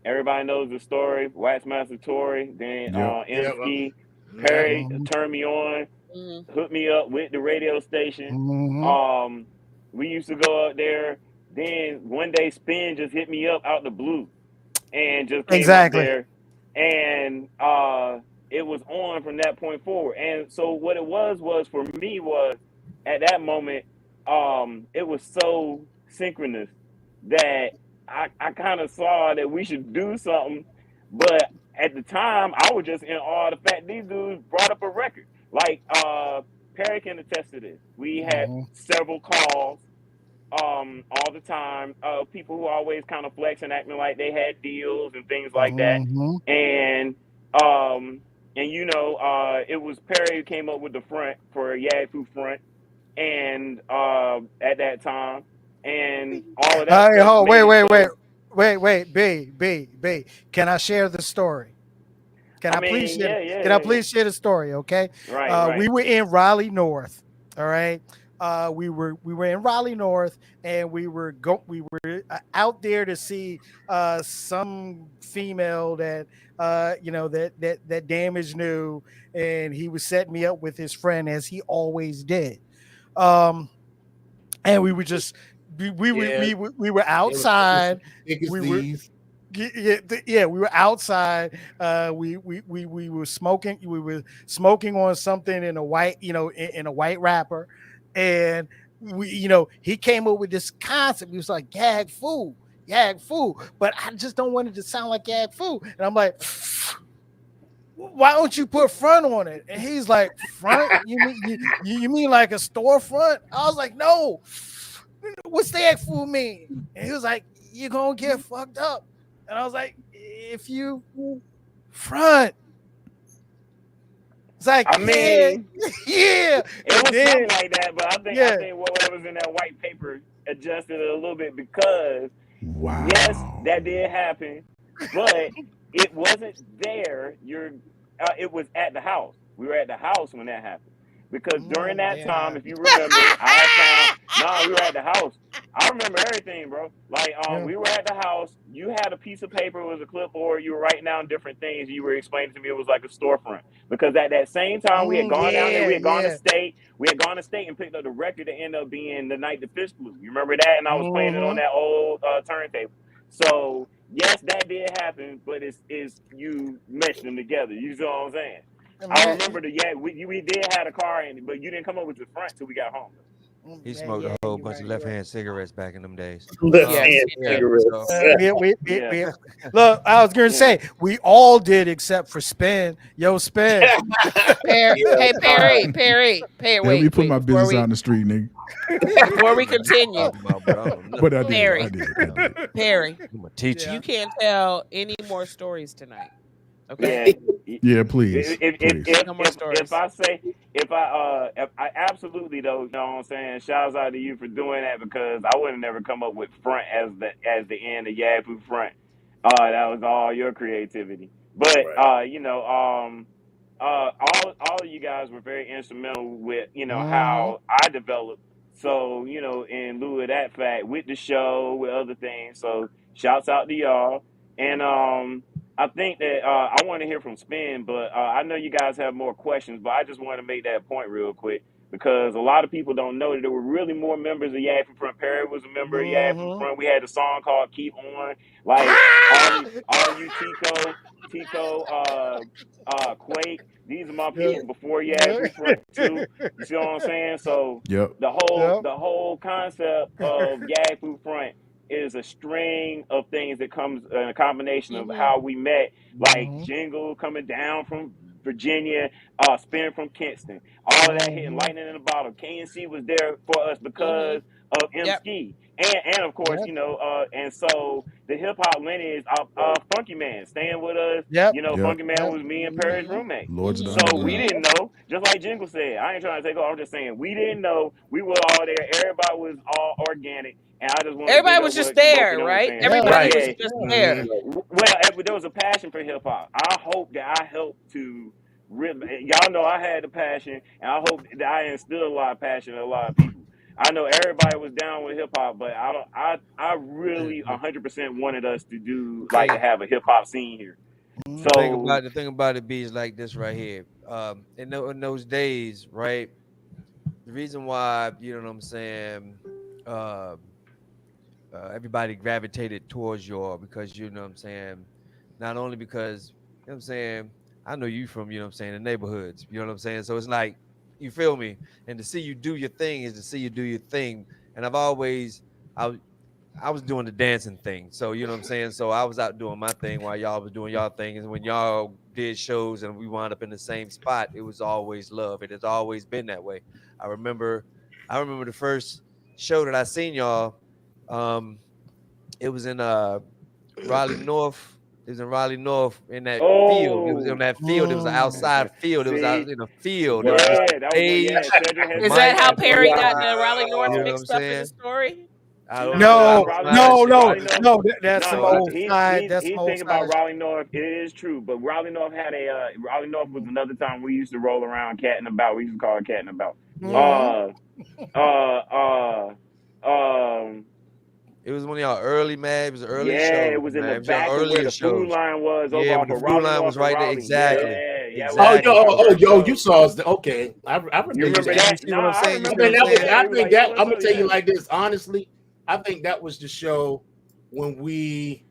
everybody knows the story. Waxmaster Tory, then Yep. M Yep. Ski, Yep. Perry turned me on, Mhm. hooked me up with the radio station. Mm-hmm. Um, we used to go up there. Then one day, Spin just hit me up out the blue and just came up Exactly. there, and it was on from that point forward. And so what it was for me was at that moment, it was so synchronous that I kind of saw that we should do something, but at the time I was just in awe of the fact these dudes brought up a record. Like Perry can attest to this. We had Mm-hmm. several calls all the time. People who always kind of flex and acting like they had deals and things like that. Mm-hmm. And it was Perry who came up with the front for Yaggfu front and at that time. And all of that Hey, stuff hold, made wait, it wait, wait, so wait. B. Can I share the story? Can I I please mean, share? yeah, yeah, Can I yeah, yeah. please share the story? Okay. Right, right. We were in Raleigh North. All right. We were in Raleigh North, and we were out there to see some female that that Damage knew, and he was setting me up with his friend as he always did. Um, and we were just Yeah. we were It was outside. thick as We were these. yeah, we were outside. We were smoking. We were smoking on something in a white, in a white wrapper, and he came up with this concept. He was like gag food, but I just don't want it to sound like gag food. And I'm like, why don't you put front on it? And he's like, front? You mean like a storefront? I was like, no. What's the egg food mean? And he was like, you're gonna get fucked up. And I was like, if you front. It's like, I yeah, mean, yeah. it And was then, something like that, but I yeah. think what was in that white paper adjusted it a little bit because yes, Wow. that did happen, but it wasn't there. It was at the house. We were at the house when that happened. Because during that Yeah. time, if you remember, I had found we were at the house. I remember everything, bro. Like, Yeah. we were at the house. You had a piece of paper, it was a clipboard. You were writing down different things. You were explaining to me it was like a storefront. Because at that same time, we had gone down there. Yeah, We had gone to yeah. state. We had gone to state and picked up the record that ended up being The Night the Fish Flew. You remember that? And I was playing it on Mm-hmm. that old turntable. So yes, that did happen, but it's you meshed them together. You see what I'm saying? I Man, remember we did have a car, but you didn't come up with the front till we got home. He yeah, smoked yeah, a whole you're bunch of right, left you're right. hand cigarettes back in them days. Left Um, Yes, hand he yeah. did. So cigarettes. Yeah, Look, I was going to yeah. say, we all did except for Spin. Yo, Spin. Yeah. Hey, Perry, Let me wait, put wait, my before business out we in the street, nigga. before we I don't know what you're continue, talking about, but I don't know But nothing. I did. Perry, I did. I did. Perry, I'm gonna teach Yeah. you you. can't tell any more stories tonight. Okay, Yeah. Yeah, please. If Please. no more if stories. I say if I absolutely though, you know what I'm saying? Shouts out to you for doing that because I would have never come up with front as the end of Yaggfu front. That was all your creativity. But Right. all of you guys were very instrumental with Mm-hmm. how I developed. So in lieu of that fact, with the show, with other things. So shouts out to y'all. And I think that I want to hear from Spin, but I know you guys have more questions, but I just want to make that point real quick because a lot of people don't know that there were really more members of Yaggfu Front. Perry was a member of Yaggfu Mm-hmm. Front. We had a song called "Keep On." Like all of you, Tico, Quake. These are my Yeah. people before Yeah. Yaggfu Front too. You see what I'm saying? So Yep. Yep. the whole concept of Yaggfu Front is a string of things that comes a combination of Mm-hmm. how we met, like Mm-hmm. Jingle coming down from Virginia, Spin from Kinston, all of that hitting Mm-hmm. lightning in a bottle. KNC was there for us Mm-hmm. because of M Yep. Ski. And of course, Yep. and so the hip hop lineage, Funky Man staying with us. Yep. Yep. Funky Man Yep. was me and Perry's Mm-hmm. roommate. Lords of the Mm-hmm. So we Underground. Mm-hmm. didn't know, just like Jingle said. I ain't trying to take off. I'm just saying we didn't know. We were all there. Everybody was all organic. And I just want to big Everybody up was just what both of there, them were right? saying. Yeah. Everybody Yeah. was Right. just Mhm. there. Well, there was a passion for hip hop. I hope that I helped to really, y'all know I had the passion, and I hope that I instilled a lot of passion in a lot of people. I know everybody was down with hip hop, but I don't. I really 100% wanted us to do like to Hey, have a hip hop scene here. So the thing about it be is like this right here. In those days, right? The reason why, you know what I'm saying, uh, everybody gravitated towards y'all because, you know what I'm saying, not only because, you know what I'm saying, I know you from, you know what I'm saying, the neighborhoods, you know what I'm saying? So it's like, you feel me? And to see you do your thing is to see you do your thing. And I, I was doing the dancing thing. So, you know what I'm saying? So I was out doing my thing while y'all was doing y'all thing. And when y'all did shows and we wound up in the same spot, it was always love. It has always been that way. I remember, I remember the first show that I seen y'all. Um, it was in Raleigh North. It was in Raleigh North in that field. It was in oh, that field. It was an outside field. It was out see, in a field. There was just yeah, a that was when stage, Cedric the had Is said that mic. how that for Perry got real. the Raleigh North You know what I'm mixed up in the saying? story? I don't know. No, I No, was Raleigh trying North, no, shit. no, Raleigh North. no. That's some No, What? old side. That's some he's old thinking about side. Raleigh North. It is true, but Raleigh North had a Raleigh North was another time we used to roll around cat and about. We used to call it cat and about. Mm-hmm. Uh, um, It was one of y'all early, man. It was early yeah, shows, it was in the man. It was y'all back of where earlier the food shows. line was over Yeah, when off the of food Raleigh line North was and right there. Raleigh. Exactly. Yeah, that was Oh, one of Exactly. my first yo, you shows. saw us. Okay, I Yeah, remember you You see, that. remember you that? see what I'm Nah, I saying? You I see remember what mean, I'm the that show. was. saying? Yeah, I we was think like that so and I'm gonna so. tell you Yeah. like this. Honestly, I think that was the show when we.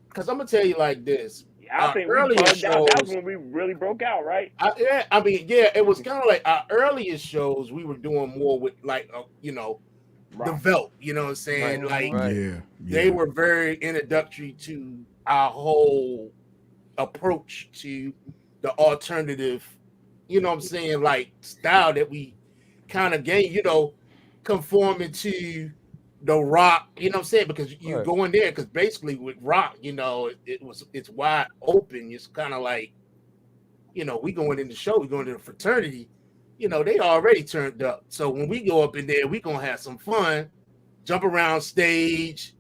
Because I'm gonna tell you like this. I Our think we earlier bugged out. That was shows. when we really broke out, right? Yeah, I mean, yeah, it was kind of like our earliest shows. We were doing more with like, the Rock. Velt. You know what I'm Right. saying? Like Mm-hmm. Right. Yeah, they yeah. were very introductory to our whole approach to the alternative, you know what I'm saying, like style that we kind of gain, conforming to the rock, you know what I'm saying? Because you Right. go in there, because basically with rock, it's wide open. It's kind of like, we going in the show, we going to the fraternity, they already turned up. So when we go up in there, we gonna have some fun, jump around stage,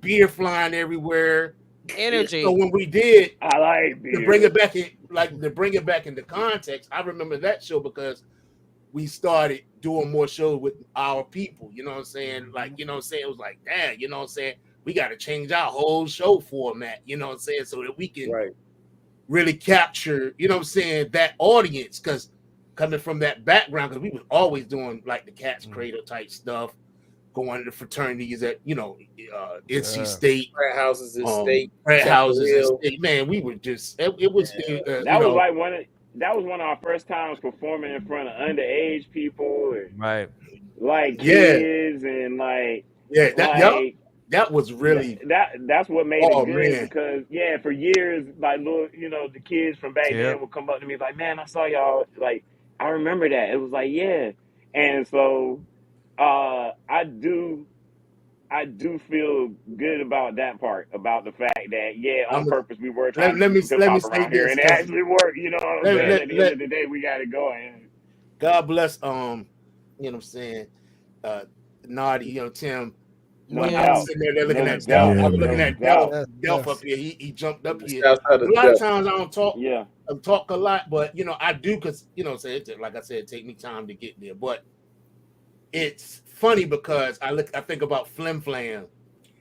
beer flying everywhere. So Energy. when we did I like to bring beer. it back in, like to bring it back into context, I remember that show because we started doing more shows with our people. You know what I'm saying? Like, you know what I'm saying? It was like, damn, you know what I'm saying? We got to change our whole show format, you know what I'm saying? So that we can Right. really capture, you know what I'm saying, that audience. Because coming from that background, because we was always doing like the Cat's Cradle type stuff, going to the fraternities at, NC Yeah. State, Frat houses at State, prayer Chapel houses and Hill. state. Man, we were just it was That was like that was one of our first times performing in front of underage people and Right. like yeah, kids and yeah, like that was really, that's what made it oh good man. because yeah, for years like little the kids from back Yeah. then would come up to me like, man, I saw y'all, like I remember that. It was like, yeah. And so I do feel good about that part, about the fact that yeah, on I'm purpose we were trying let, to let do me some hip let me hop say around here, this and it because actually worked. You know what I'm let, saying? let, At the end let of the day, we got it going. God bless you know what I'm saying, Naughty, Tim. No When I was doubt, Yes. sitting there looking no at Delph, doubt, I Yeah, was looking no man. at Delph, doubt. Yes, Delph up yes. here. He jumped up The here. south side A of lot of Delph. times I don't talk Yeah, talk a lot, but I do because say like I said, it take me time to get there. But it's funny because I think about Flim Flam.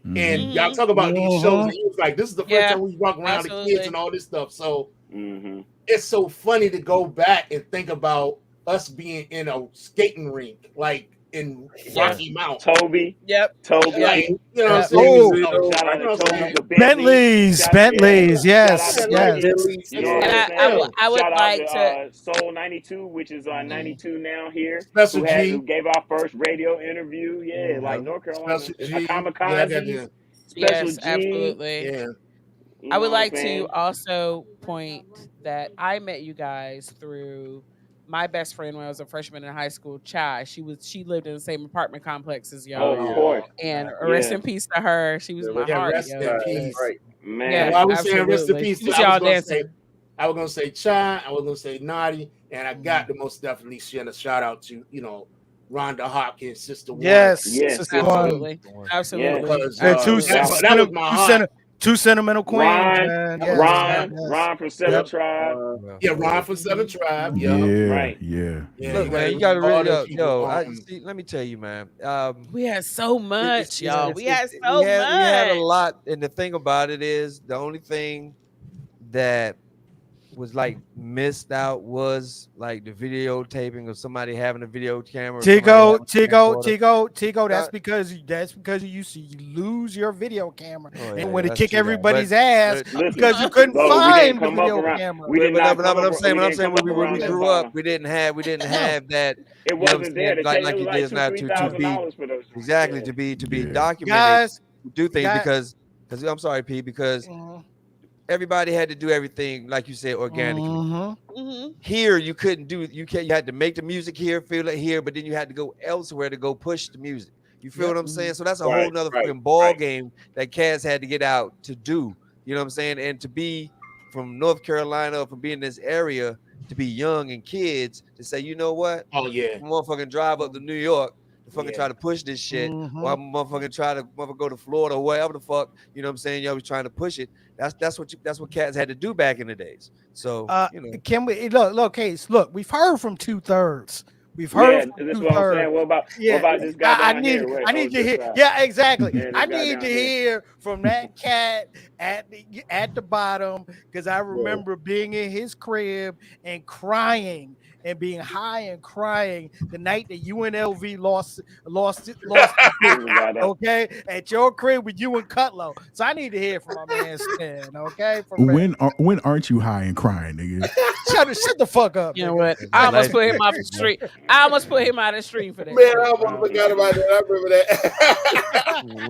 Mm-hmm. And y'all Hmm. talk about these shows, Mm-hmm. and he was like, "This is the first Yeah, time we walk around the kids and absolutely. all this stuff." So hmm it's so funny to go back and think about us being in a skating rink, like in Yep. Yeah. Rocky Mount, Toby, Yep. Toby. Yep. like what I'm Yep. saying. Oh, So Shout out you to know what I'm Toby, saying? the Bentleys. Bentleys, Shout out, yeah. Bentleys. Shout out Yes, to Yeah, like yes. Bentleys. it's You know what yeah, And I'm it's saying? still I would Shout out to like to. Soul 92, which is Mhm. 92 now here, Special who G, gave our first radio interview. Yeah, like Mm-hmm. North Carolina, Special G. Yeah, I got Kamikazes, the Special Yes, G. absolutely. yeah. You I know would what I'm like to saying? also point that I met you guys through my best friend when I was a freshman in high school, Chai. She lived in the same apartment complex as Oh, y'all. of Oh course. yeah. And rest Yeah, in peace to her. She was The my rest Yeah, heart, rest in yo. that's peace. Cause right. And man. yeah, while we saying rest in absolutely. peace, She was I was y'all gonna say dancer. Chai, I was gonna say Naughty, and I got Mhm. to most definitely send a shout out to Rhonda Hopkins, Sister One, Yes, Yes, Sister sister. Absolutely. One. Yeah, Absolutely. because And no two, Absolutely. doubt. that send was a, my two send heart. a, Two Sentimental Queens, Ron, man. That was Yes, hard. yes, yes. Ron from Seven Yep. Tribe. Yeah, Ron from Seven Mhm. Tribe. Yeah, Yeah, Right. yeah, yeah. Look, You man, got you gotta all really, them people. I see. Let me tell you, man. We had so much, y'all. We had so We had a much. lot, and the thing about it is, the only thing that was like missed out was like the videotaping of somebody having a video camera, or somebody having a camcorder. Tigo. That's That- because you lose your video camera oh and yeah, want to that's kick true. That, but everybody's ass but Listen, because you couldn't but we didn't find the come up video around. camera. We did not but come I'm up. saying, We what I'm didn't saying, come when up we around grew that. up, we didn't No. have that. It You know what I'm wasn't there. saying? The Like tape you was like just not $2,000, to be $3,000 for those. exactly Yeah. to be Yeah. documented, Guys, to do things guys. because I'm sorry, P, because Mhm. everybody had to do everything like you said organically. Mhm. Mhm. Here you couldn't do you can't you had to make the music here, feel it here, but then you had to go elsewhere to go push the music. You feel Yep. what I'm saying? So that's a whole Right, nother right, fucking ball right. game that Cats had to get out to do. You know what I'm saying? And to be from North Carolina, from being in this area, to be young and kids, to say, you know what? Oh yeah, I'm motherfucking drive up to New York to fucking yeah. try to push this shit, or Mhm. I'm motherfucking try to motherfucking go to Florida or wherever the fuck, you know what I'm saying? Y'all was trying to push it. That's what Cats had to do back in the days. So, you know. Can we look, Case? Look, we've heard from 2/3. We've heard Yeah, from that's two what I'm thirds. saying. What Yeah, about this guy I down need here? Wait, I hold need to this hear. side. Yeah, exactly. Yeah, this I guy need to down here. hear from that cat at the bottom because I Yeah. remember being in his crib and crying and being high and crying the night that UNLV lost the He game. was right up. Okay, at your crib with you and Cutlow. So I need to hear from my man Spin. Okay, for real. When aren't you high and crying, nigga? Shut the fuck up, You know nigga. what? That's I the almost life put him shit, off the bro. street. I almost put him out of the stream for that Man, shit. I almost forgot about that. I remember that.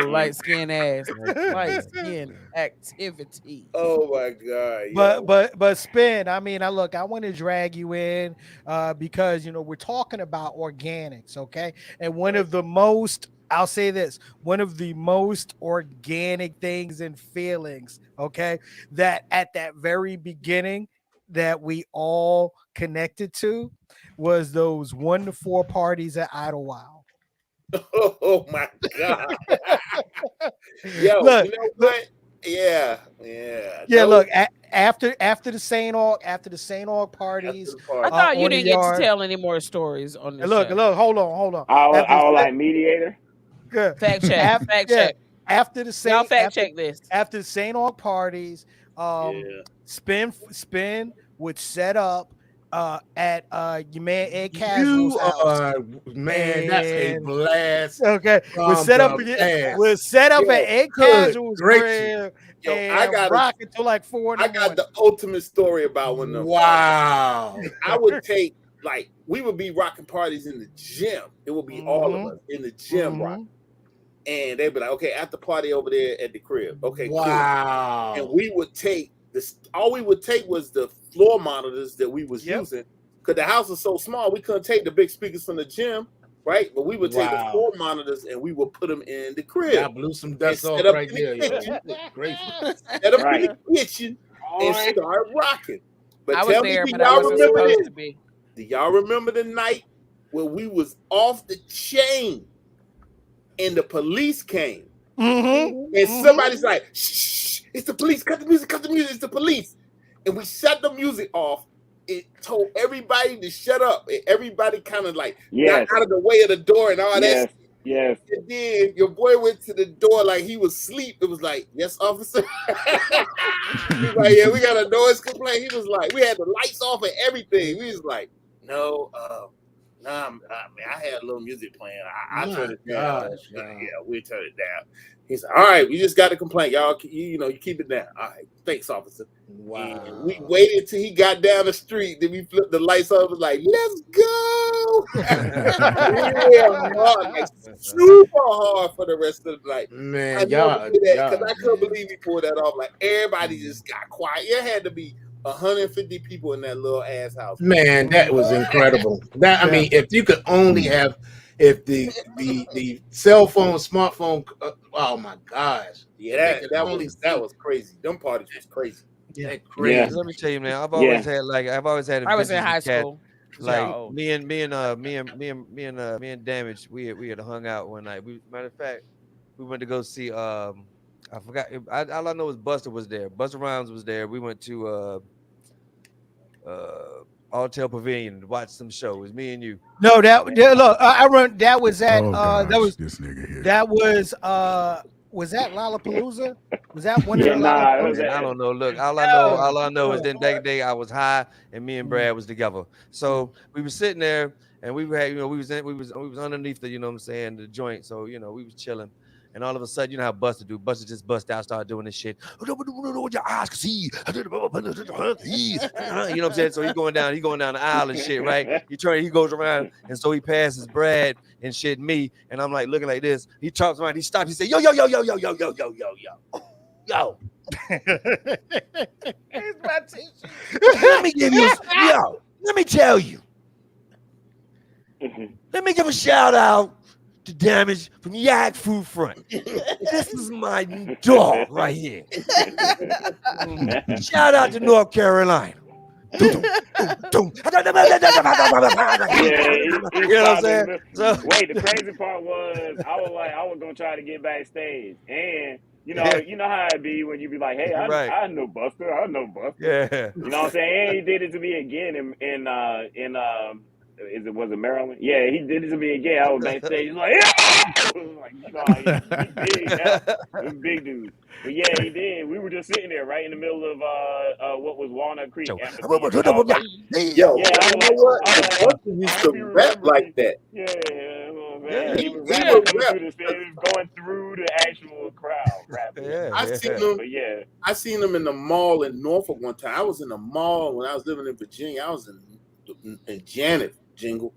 Light skin ass, Life light shit, skin man. activity. Oh my god, But yo. but Spin, I mean, I want to drag you in because we're talking about organics, okay? And one of the most, I'll say this, one of the most organic things and feelings, okay, that at that very beginning that we all connected to was those 1 to 4 parties at Idlewild. Oh my god. Yo, Look, you know look, what? Yeah, yeah. yeah, Those look. After the St. Aug after parties the I party. thought you on the didn't get to yard. tell any more stories on this Look, show. hold on. After I was the, like mediator. good. Fact check, After, fact yeah, check. after the Y'all Saint fact check this. after the St. Aug parties, Yeah. Spin would set up at your man Ed Casual's You house. are man, that's a And blast okay, from the we'll past. set up Yo, at Ed good Casual's gracious. crib Yo, and rock until like 4 in I the got morning. the ultimate story about one of them parties. Wow. I would take like we would be rocking parties in the gym. It would be all of Mhm. us in the gym rocking. And they'd be like, okay, at the party over there at the crib. Okay, cool. And we would take this. All we would take was the floor monitors that we was Yep. using because the house was so small. We couldn't take the big speakers from the gym, right? But we would take the floor monitors and we would put them in the crib. I blew some dust and off set up right in the there. Yo. kitchen. Great. Set up in Right. the kitchen and Alright. start rocking. But I was tell me, there, do but I y'all wasn't remember supposed this? to be. Do y'all remember the night where we was off the chain and the police came? And somebody's like, shh, it's the police, cut the music, it's the police. And we shut the music off. It told everybody to shut up. And everybody kind of like Yes. got out of the way of the door and all that. Yes. Yes. And then your boy went to the door like he was asleep. It was like, yes, officer. He was like, yeah, we got a noise complaint. He was like, we had the lights off and everything. We was like, no, nah, man, I had a little music playing. I turned it down. Gosh, Yeah, we turned it down. He said, all right, we just got a complaint. Y'all, you keep it down. All right, thanks, officer. Wow. And we waited till he got down the street. Then we flipped the lights off. It was like, let's go. We went hard, like super hard for the rest of the night. Man, I never did that because I couldn't man. believe he pulled that off. Like everybody just got quiet. It had to be 150 people in that little ass house. Man, that was incredible. That I mean, if you could only have, if the cell phone, smartphone, oh my gosh, Yeah, that was crazy. Them parties was crazy. that crazy. Yeah. Let me tell you, man. I've always had I was in high adventures with cats. school. Like So- me and Damage, we had hung out one night. Matter of fact, we went to go see I forgot. All I know is Buster was there. Buster Rhymes was there. We went to Alltel Pavilion to watch some show. It was me and you. No, look, I run. That was at Oh gosh, this nigga here. that was that Lollapalooza? Was that one of Yeah, the nah, it was Man, I Lollapalooza? don't know. Look, No. all I know is then that day I was high and me and Brad was together. So we were sitting there and we had, we was underneath the, you know what I'm saying, the joint. So, we was chilling. And all of a sudden, you know how Buster do. Buster just bust out, start doing this shit. What your eyes can see. You know what I'm saying? So he going down the aisle and shit, right? He goes around, and so he passes Brad and shit me, and I'm like looking like this. He chops around, he stops, he said, yo, yo, yo, yo, yo, yo, yo, yo, yo, yo. Yo, Here's my tissue. let me give you let me tell you. Let me give a shout out to Damage from Yaggfu Front. This is my dog right here. Shout out to North Carolina. You know what I'm saying? So, wait, the crazy part was I was gonna try to get backstage, and you know how it be when you be like, hey, Right. I know Buster, Yeah. You know what I'm saying? And he did it to me again in was it Maryland? Yeah, he did it to me again. I was backstage. He's like, yeah! Like, you know, he big now. This big dude. But yeah, he did. We were just sitting there right in the middle of what was Walnut Creek Amphitheater. I was like, Yo, yeah, I you was know like, what? I The was like, Buster used to rap like that. yeah, that's what I'm Yeah. saying. He was He rapping would coming rap. through the stage, he was going through the actual crowd rapping. Yeah. I seen him. But yeah. I seen him in the mall in Norfolk one time. I was in the mall when I was living in Virginia. I was in Janet Jingle,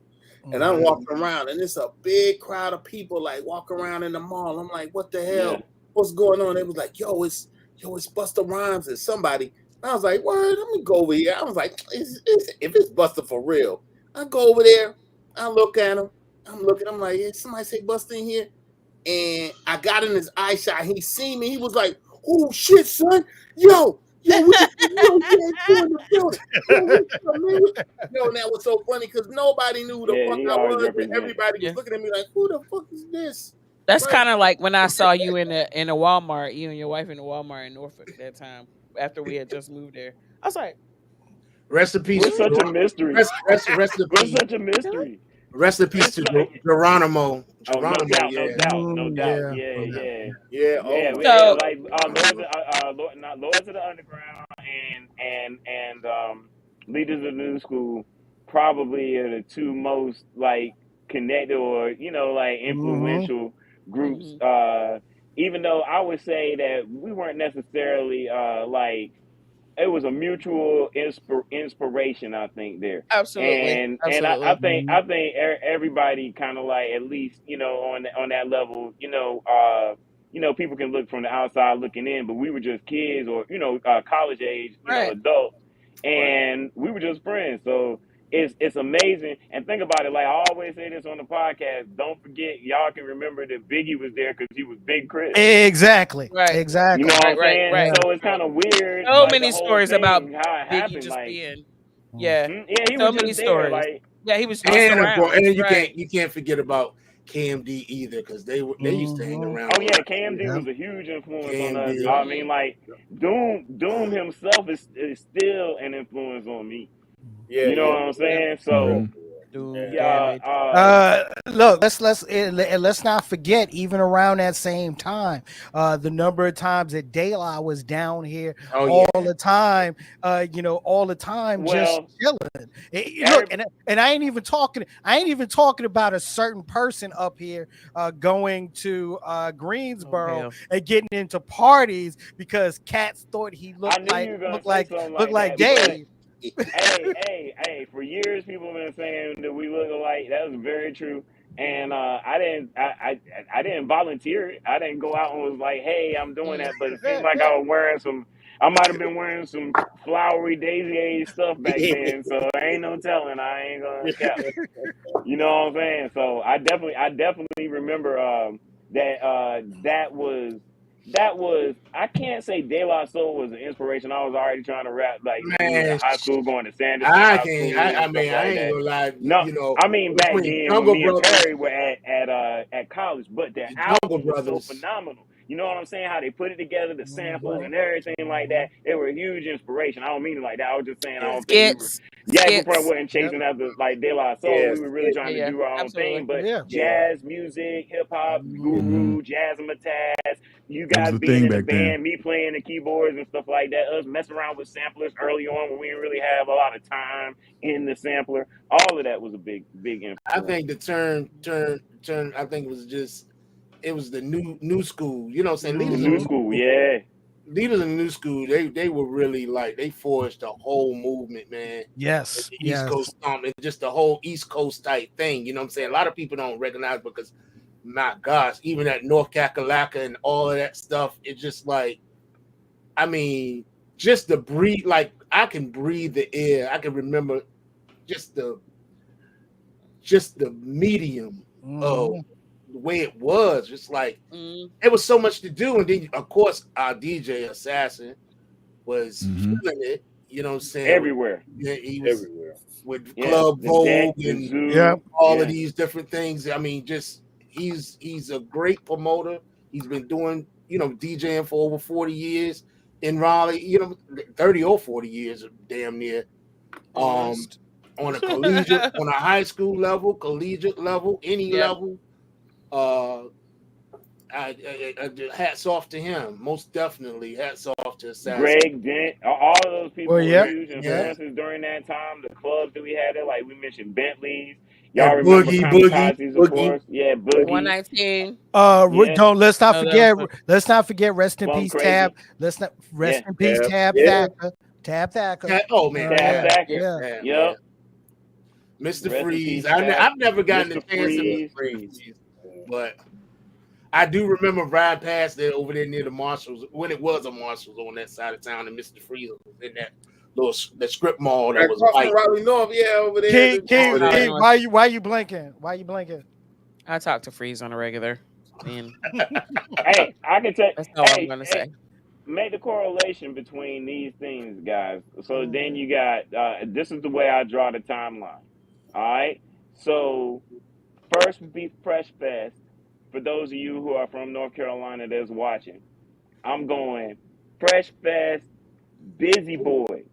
and I'm walking around, and it's a big crowd of people like walking around in the mall. I'm like, what the hell? Yeah. What's going on? They was like, yo, it's Busta Rhymes and somebody. And I was like, word, let me go over here. I was like, if it's Busta for real, I go over there. I look at him. I'm looking. I'm like, yeah, somebody say Busta in here. And I got in his eye shot. He seen me. He was like, "Oh shit, son! Yo, we in the building. Yo, and that was so funny because nobody knew who the Yeah, fuck he I always was, and represent. everybody was Yeah. looking at me like, "Who the fuck is this?" That's Right. kind of like when I saw you in a Walmart, you and your wife in the Walmart in Norfolk that time after we had just moved there. I was like, Rest in peace. We're such a mystery. Rest in We're peace. such a mystery. Rest in peace to Geronimo. Oh, no doubt, yeah. no doubt. Yeah. Yeah. Yeah. Yeah, Oh, So- like Lords of the Underground and Leaders of the New School probably are the two most like connected or like influential groups. Even though I would say that we weren't necessarily like it was a mutual inspiration, I think there. absolutely, And absolutely. I think everybody kind of like at least on that level people can look from the outside looking in, but we were just kids or college age Right. adults, and we were just friends. So it's amazing. And think about it, like I always say this on the podcast, don't forget y'all can remember that Biggie was there because he was Big Chris. Exactly. Right. Exactly. You know what I'm Right, saying? right. So it's kind of weird. So like, many the whole stories thing, about how it Biggie happened. just Like, being, yeah, yeah, he so was many just there. stories. Like, Yeah, he was just and around. you Right. can't forget about KMD either because they used to hang around. oh yeah, KMD was a huge influence on us. KMD. I mean, like Doom himself is still an influence on me. Yeah, You know yeah. what I'm saying? So Doom yeah, damage. Look, let's not forget, even around that same time, the number of times that De La was down here all the time, all the time, just chilling. Look, and I ain't even talking about a certain person up here going to Greensboro and getting into parties because cats thought he looked like Dave. hey, for years people have been saying that we look alike. That was very true. And I didn't volunteer it. I didn't go out and was like, hey, I'm doing that. But it seemed like I might have been wearing some flowery daisy age stuff back then. So ain't no telling. I ain't gonna cap. You know what I'm saying? So I definitely remember that was I can't say De La Soul was an inspiration. I was already trying to rap like when we was in high school, going to Sanderson High School. I ain't gonna lie. No, I mean back then when me and Perry were at college, but their album was so phenomenal. You know what I'm saying? How they put it together, the samples and everything like that. They were a huge inspiration. I don't mean it like that. I was just saying I don't think we were. Yaggfu probably wasn't chasing after like De La Soul. Yeah, We were really trying to do our own thing. But Yeah. jazz music, hip hop, guru, jazzmatazz, you It was guys the being thing in the back then. band, me playing the keyboards and stuff like that, us messing around with samplers early on when we didn't really have a lot of time in the sampler. All of that was a big influence. I think the turn. I think it was the new school. You know what I'm saying? New school, yeah. Leaders in the new school, they were really like they forged the whole movement, man. Yes. The East Coast stomp and just the whole East Coast type thing. You know what I'm saying? A lot of people don't recognize because, my gosh, even that North Kakalaka and all of that stuff, it's just like, I mean, just the breathe. Like I can breathe the air. I can remember just the medium of the way it was. Just like it was so much to do, and then of course our DJ Assassin was feeling it. You know what I'm saying? Everywhere. Yeah, he was everywhere. with Club Vogue and all of these different things. I mean, just he's a great promoter. He's been doing, DJing for over 40 years in Raleigh, 30 or 40 years, damn near. On a collegiate, on a high school level, collegiate level, any level. Hats off to him. Most definitely, hats off to Assassin. Greg Dent, all of those people were huge influences during that time. The clubs that we had there, like we mentioned, Bentley's. Y'all remember Kamikazes, of course. Yeah, Boogie. 119. Let's not forget. Let's not forget. Rest in peace, Tab. Let's not rest in peace, Tab Thacker. Tab Thacker. Oh man, Tab Thacker. Yep. Mr. Freeze. I've never gotten a chance to Mr. Freeze, but I do remember riding past there over there near the Marshalls when it was a Marshalls on that side of town, and Mr. Freeze was in that the strip mall that was white. Raleigh North, over there. King, why you blinking? Why you blinking? I talk to Freeze on a regular. And hey, I can tell. That's all I'm gonna say. Make the correlation between these things, guys. So then you got this is the way I draw the timeline. All right. So first would be Fresh Fest. For those of you who are from North Carolina that's watching, I'm going Fresh Fest, Busy Boys,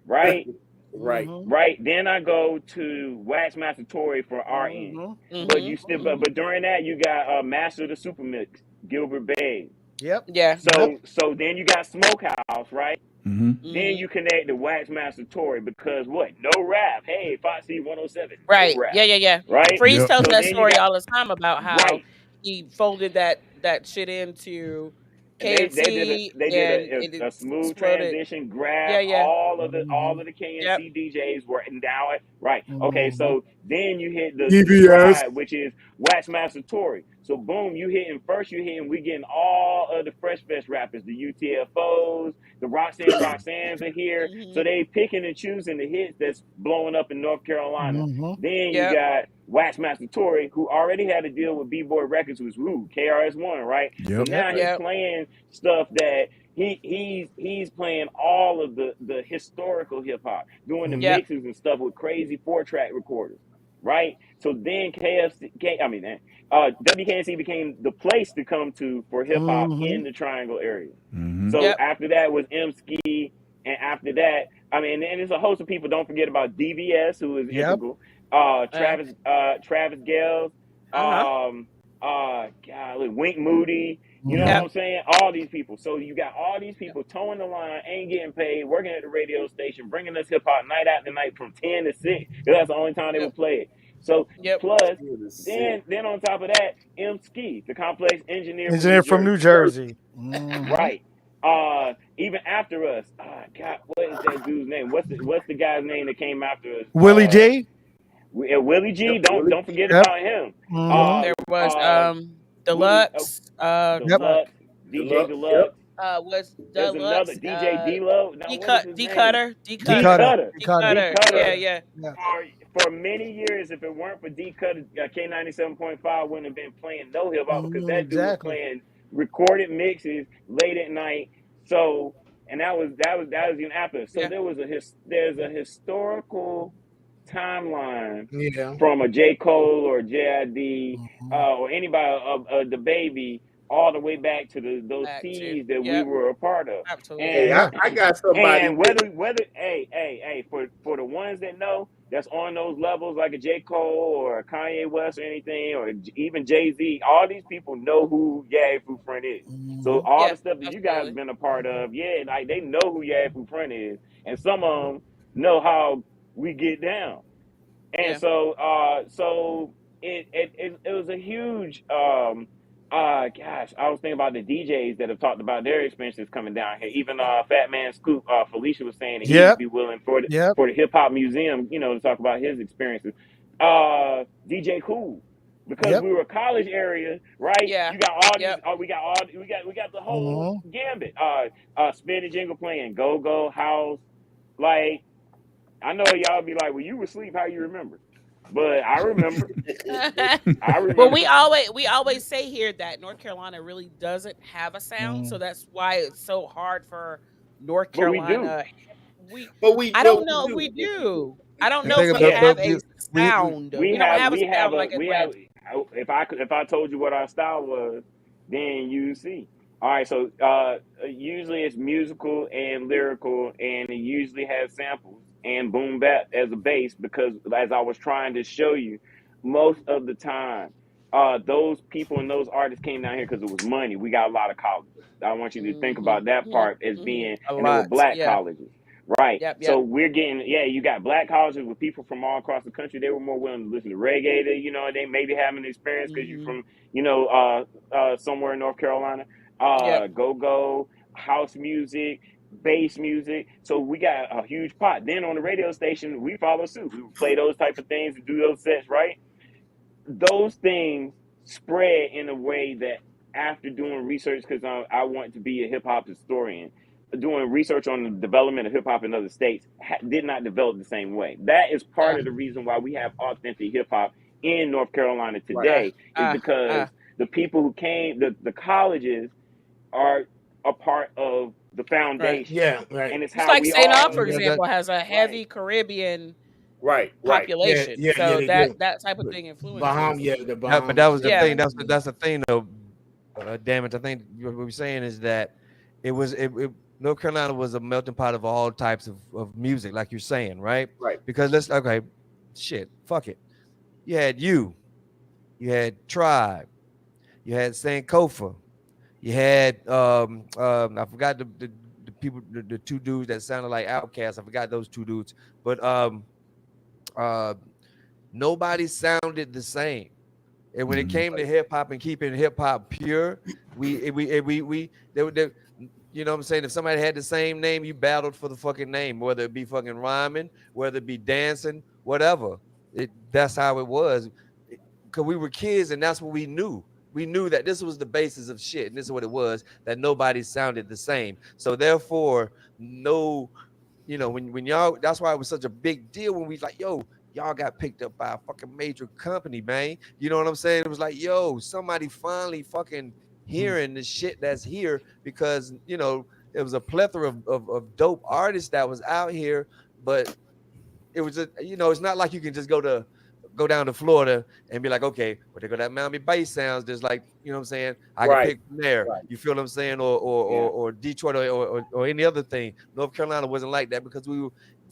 right? Right. Then I go to Waxmaster Tory for RN. But you still, but during that you got Master of the Supermix, Gilbert Bay. Yep. Yeah. So then you got Smokehouse, right? Then you connect the Waxmaster Tory because what? No rap. Hey, Foxy 107. Right. No rap, Yeah. Right. Freeze tells that story all the time about how he folded that shit into KNC. They did a smooth transition. Grab all of the KNC DJs were now right. Okay, so then you hit the stride, which is Waxmaster Tory. So boom, you hitting. We getting all of the Fresh Fest rappers, the UTFOs, the Roxanne's are here. So they picking and choosing the hits that's blowing up in North Carolina. Then you got Waxmaster Tory, who already had a deal with B-Boy Records, who's KRS-One, right? So now he's playing stuff that he's playing all of the historical hip hop, doing the mixes and stuff with crazy 4-track recorders, right? So then WKNC became the place to come to for hip hop in the Triangle area. So after that was M-Ski, and after that, and there's a host of people. Don't forget about DVS, who is integral. Travis Gales, Wink Moody. You know what I'm saying? All these people. So you got all these people towing the line, ain't getting paid, working at the radio station, bringing us hip hop night after night from 10 to 6. Because that's the only time they would play it. So plus, then on top of that, M-Ski, the complex engineer from New Jersey. Right. Even after us, God, what is that dude's name? What's the guy's name that came after us? Willie D. Willie G. Don't forget about him. There was Deluxe. Deluxe. DJ Deluxe. Was There's Deluxe. another DJ D-Lo. D-Cutter. Yeah. For many years, if it weren't for D-Cutter, K97.5 wouldn't have been playing no hip hop because that dude was playing recorded mixes late at night. So, and that was even after. So there's a historical timeline from a J. Cole or JID or anybody of the Baby all the way back to those Back to seeds that we yep, were a part of. absolutely. Hey, And Yeah. I got somebody. and whether for the ones that know that's on those levels like a J. Cole or a Kanye West or anything or even Jay-Z, all these people know who Yaggfu Friend is. So Mhm. all Yeah, the stuff that you guys absolutely. been a part of, yeah, like they know who Yaggfu Friend is, and some of them know how we get down. And Yeah. so it was a huge gosh, I was thinking about the DJs that have talked about their experiences coming down here. Even Fat Man Scoop, Felicia was saying that he would Yep. be willing Yep. for the hip hop museum, to talk about his experiences. DJ Cool, because Yep. we were a college area, right? Yeah. You got all these. Yep. We got the whole Mhm. gambit. Spin and jingle playing, go go house, like I know y'all be like, well, you were asleep. How you remember? But I remember. I Well, remember. we always say here that North Carolina really doesn't have a sound, so Mhm. that's why it's so hard for North But we do. Carolina. We But we, I but don't we know if do. we do. I don't The know if thing we about Yeah, have a we sound. We don't have a sound like we have. Atlanta. If I told you what our style was, then you see. All right, so usually it's musical and lyrical, and it usually has samples and boom bap as a base because, as I was trying to show you, most of the time, those people and those artists came down here because it was money. We got a lot of colleges. I want you to think about that part as being, A and they were lot. black Yeah. colleges. Right. Yep. So Yep. we're getting, yeah, you got black colleges with people from all across the country. They were more willing to listen to reggae. They maybe having an experience because you're Hmm. from, somewhere in North Carolina. Yep. Go go, house music, bass music. So we got a huge pot. Then on the radio station, we follow suit. We would play those type of things and do those sets, right? Those things spread in a way that after doing research, because I want to be a hip hop historian, doing research on the development of hip hop in other states did not develop the same way. That is part Uh, of the reason why we have authentic hip hop in North Carolina uh, today is uh, uh. because the people who came, the colleges are a part of the Right. foundation, Yeah, right. and it's Just how like we St. Aug, all for that, example, has a right. heavy Caribbean Right. Yeah, population, yeah, yeah, so they that do. that type of but thing Baham, influences. yeah, the but that Bahamas, was the yeah, Yeah. thing. yeah, That's the thing though. Damn it! I think what we're saying is that North Carolina was a melting pot of all types of music, like you're saying, right? Right. Because shit, fuck it. You had Tribe, you had Sankofa, you had I forgot the people, the two dudes that sounded like Outcasts. I forgot those two dudes, but uh, nobody sounded the same. And when it Mhm. came to hip hop and keeping hip hop pure, they, you know what I'm saying? If somebody had the same name, you battled for the fucking name, whether it be fucking rhyming, whether it be dancing, whatever. That's how it was. Because we were kids and that's what we knew. We knew that this was the basis of shit, and this is what it was, that nobody sounded the same. So therefore, no, when y'all, that's why it was such a big deal when we like, yo, y'all got picked up by a fucking major company, man. You know what I'm saying? It was like, yo, somebody finally fucking hearing the shit that's here, because it was a plethora of dope artists that was out here, but it was just, it's not like you can just go down to Florida and be like, okay, well, they got that Miami bass sounds. There's like, you know what I'm saying? I can Right. pick from there. Right. You feel what I'm saying? Or Detroit or any other thing. North Carolina wasn't like that because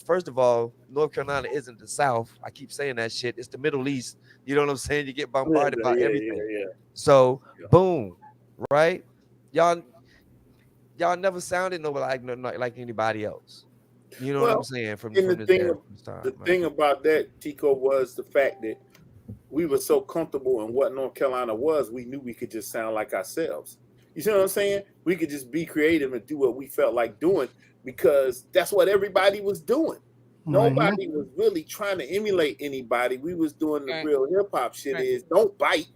first of all, North Carolina isn't the South. I keep saying that shit. It's the Middle East. You know what I'm saying? You get Yeah. bombarded by everything. Yeah. So Yeah. boom, right? Y'all y'all never sounded no like anybody else. You know what I'm Well, saying? From and from this era, from this time, the man. thing about that, Tico, was the fact that we were so comfortable in what North Carolina was, we knew we could just sound like ourselves. You see what I'm saying? We could just be creative and do what we felt like doing because that's what everybody was doing. Mhm. Nobody was really trying to emulate anybody. We was doing the Right. real hip hop shit Right. is don't bite.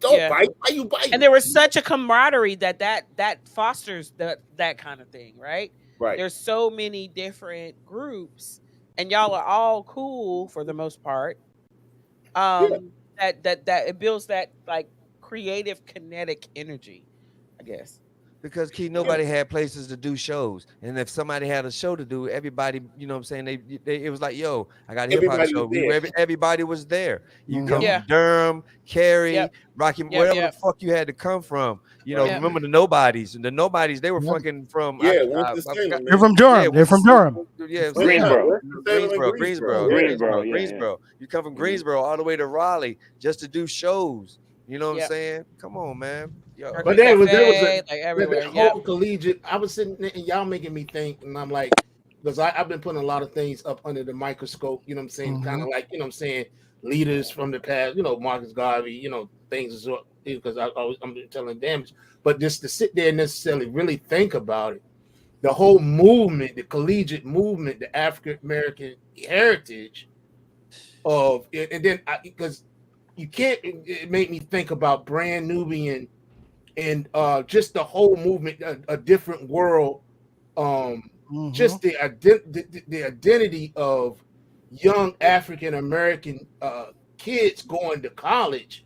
Don't Yeah. bite. Why you And biting? there was such a camaraderie that fosters that kind of thing, right? Right. There's so many different groups, and y'all are all cool for the most part. Yeah. That it builds that like creative kinetic energy, I guess. Because Key, nobody had places to do shows, and if somebody had a show to do, everybody, you know what I'm saying, they it was like, yo, I got a hip hop Everybody show. was there. Everybody was there. You come Mhm. Yeah. from Durham, Cary, Yep. Rocky, Yep. wherever the Yep. fuck you had to come from. You know, Right. Yep. remember the nobodies, and the nobodies, they were Yep. fucking from Yeah, I Winston forgot. Salem, They're man. from Yeah, Durham. They're from Durham. Yeah, West same. Side, Greensboro. Winston Salem and Greensboro, Greensboro. Yeah. Greensboro. Yeah. Greensboro. You come from Mhm. Greensboro all the way to Raleigh just to do shows. You know what I'm Yep. saying? Come on, man. Yo, But Mercury there was a Cafe, like that everywhere. Yep. whole collegiate. I was sitting there and y'all making me think, and I'm like, because I've been putting a lot of things up under the microscope. You know what I'm saying? Kind Mhm. of like, you know what I'm saying, leaders from the past. You know, Marcus Garvey. You know, things is because I'm telling damage. But just to sit there and necessarily really think about it, the whole movement, the collegiate movement, the African American heritage of, and then because you can't, it made me think about Brand Nubian and just the whole movement, a different world, um, Mhm. just the identity of young African American kids going to college.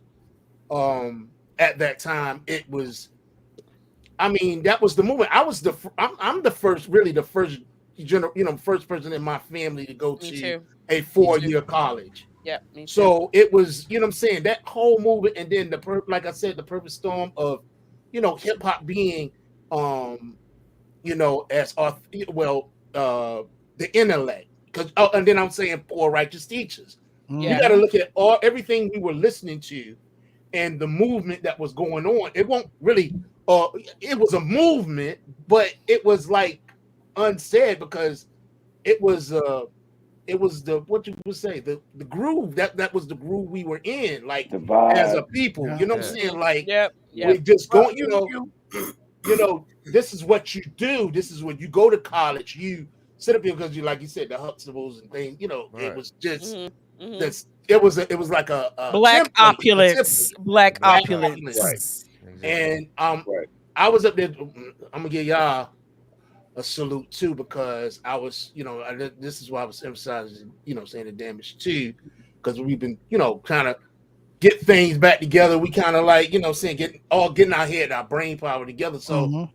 At that time, it was. I mean, that was the movement. I'm the first, really the first first person in my family to go Me to too. a Me too. 4-year college. Yep. Me too. So it was, you know what I'm saying, that whole movement, and then like I said, the perfect storm of, hip hop being, um, as well, the intellect. Because and then I'm saying poor righteous teachers. You Yeah. got to Mhm. look at everything we were listening to and the movement that was going on. It won't really, it was a movement, but it was like unsaid because it was the what you would say, the groove, that was the groove we were in, like The as a vibe. people, Yeah. you know what I'm yeah. saying, like Yep. we Yep. just Well, going, this is what you do, this is when you go to college, you sit up here because you, like you said, the Huxtables and things, it Right. was just Hmm. Hmm. this, it was like a Black template, opulence. Black black right, opulence. opulence. Exactly. And right. I was up there, I'm gonna give y'all a salute too, because I was, this is why I was emphasizing, saying the damage too, because we've been, kind of get things back together. We kind of like, saying getting our head, our brain power together. So Mhm.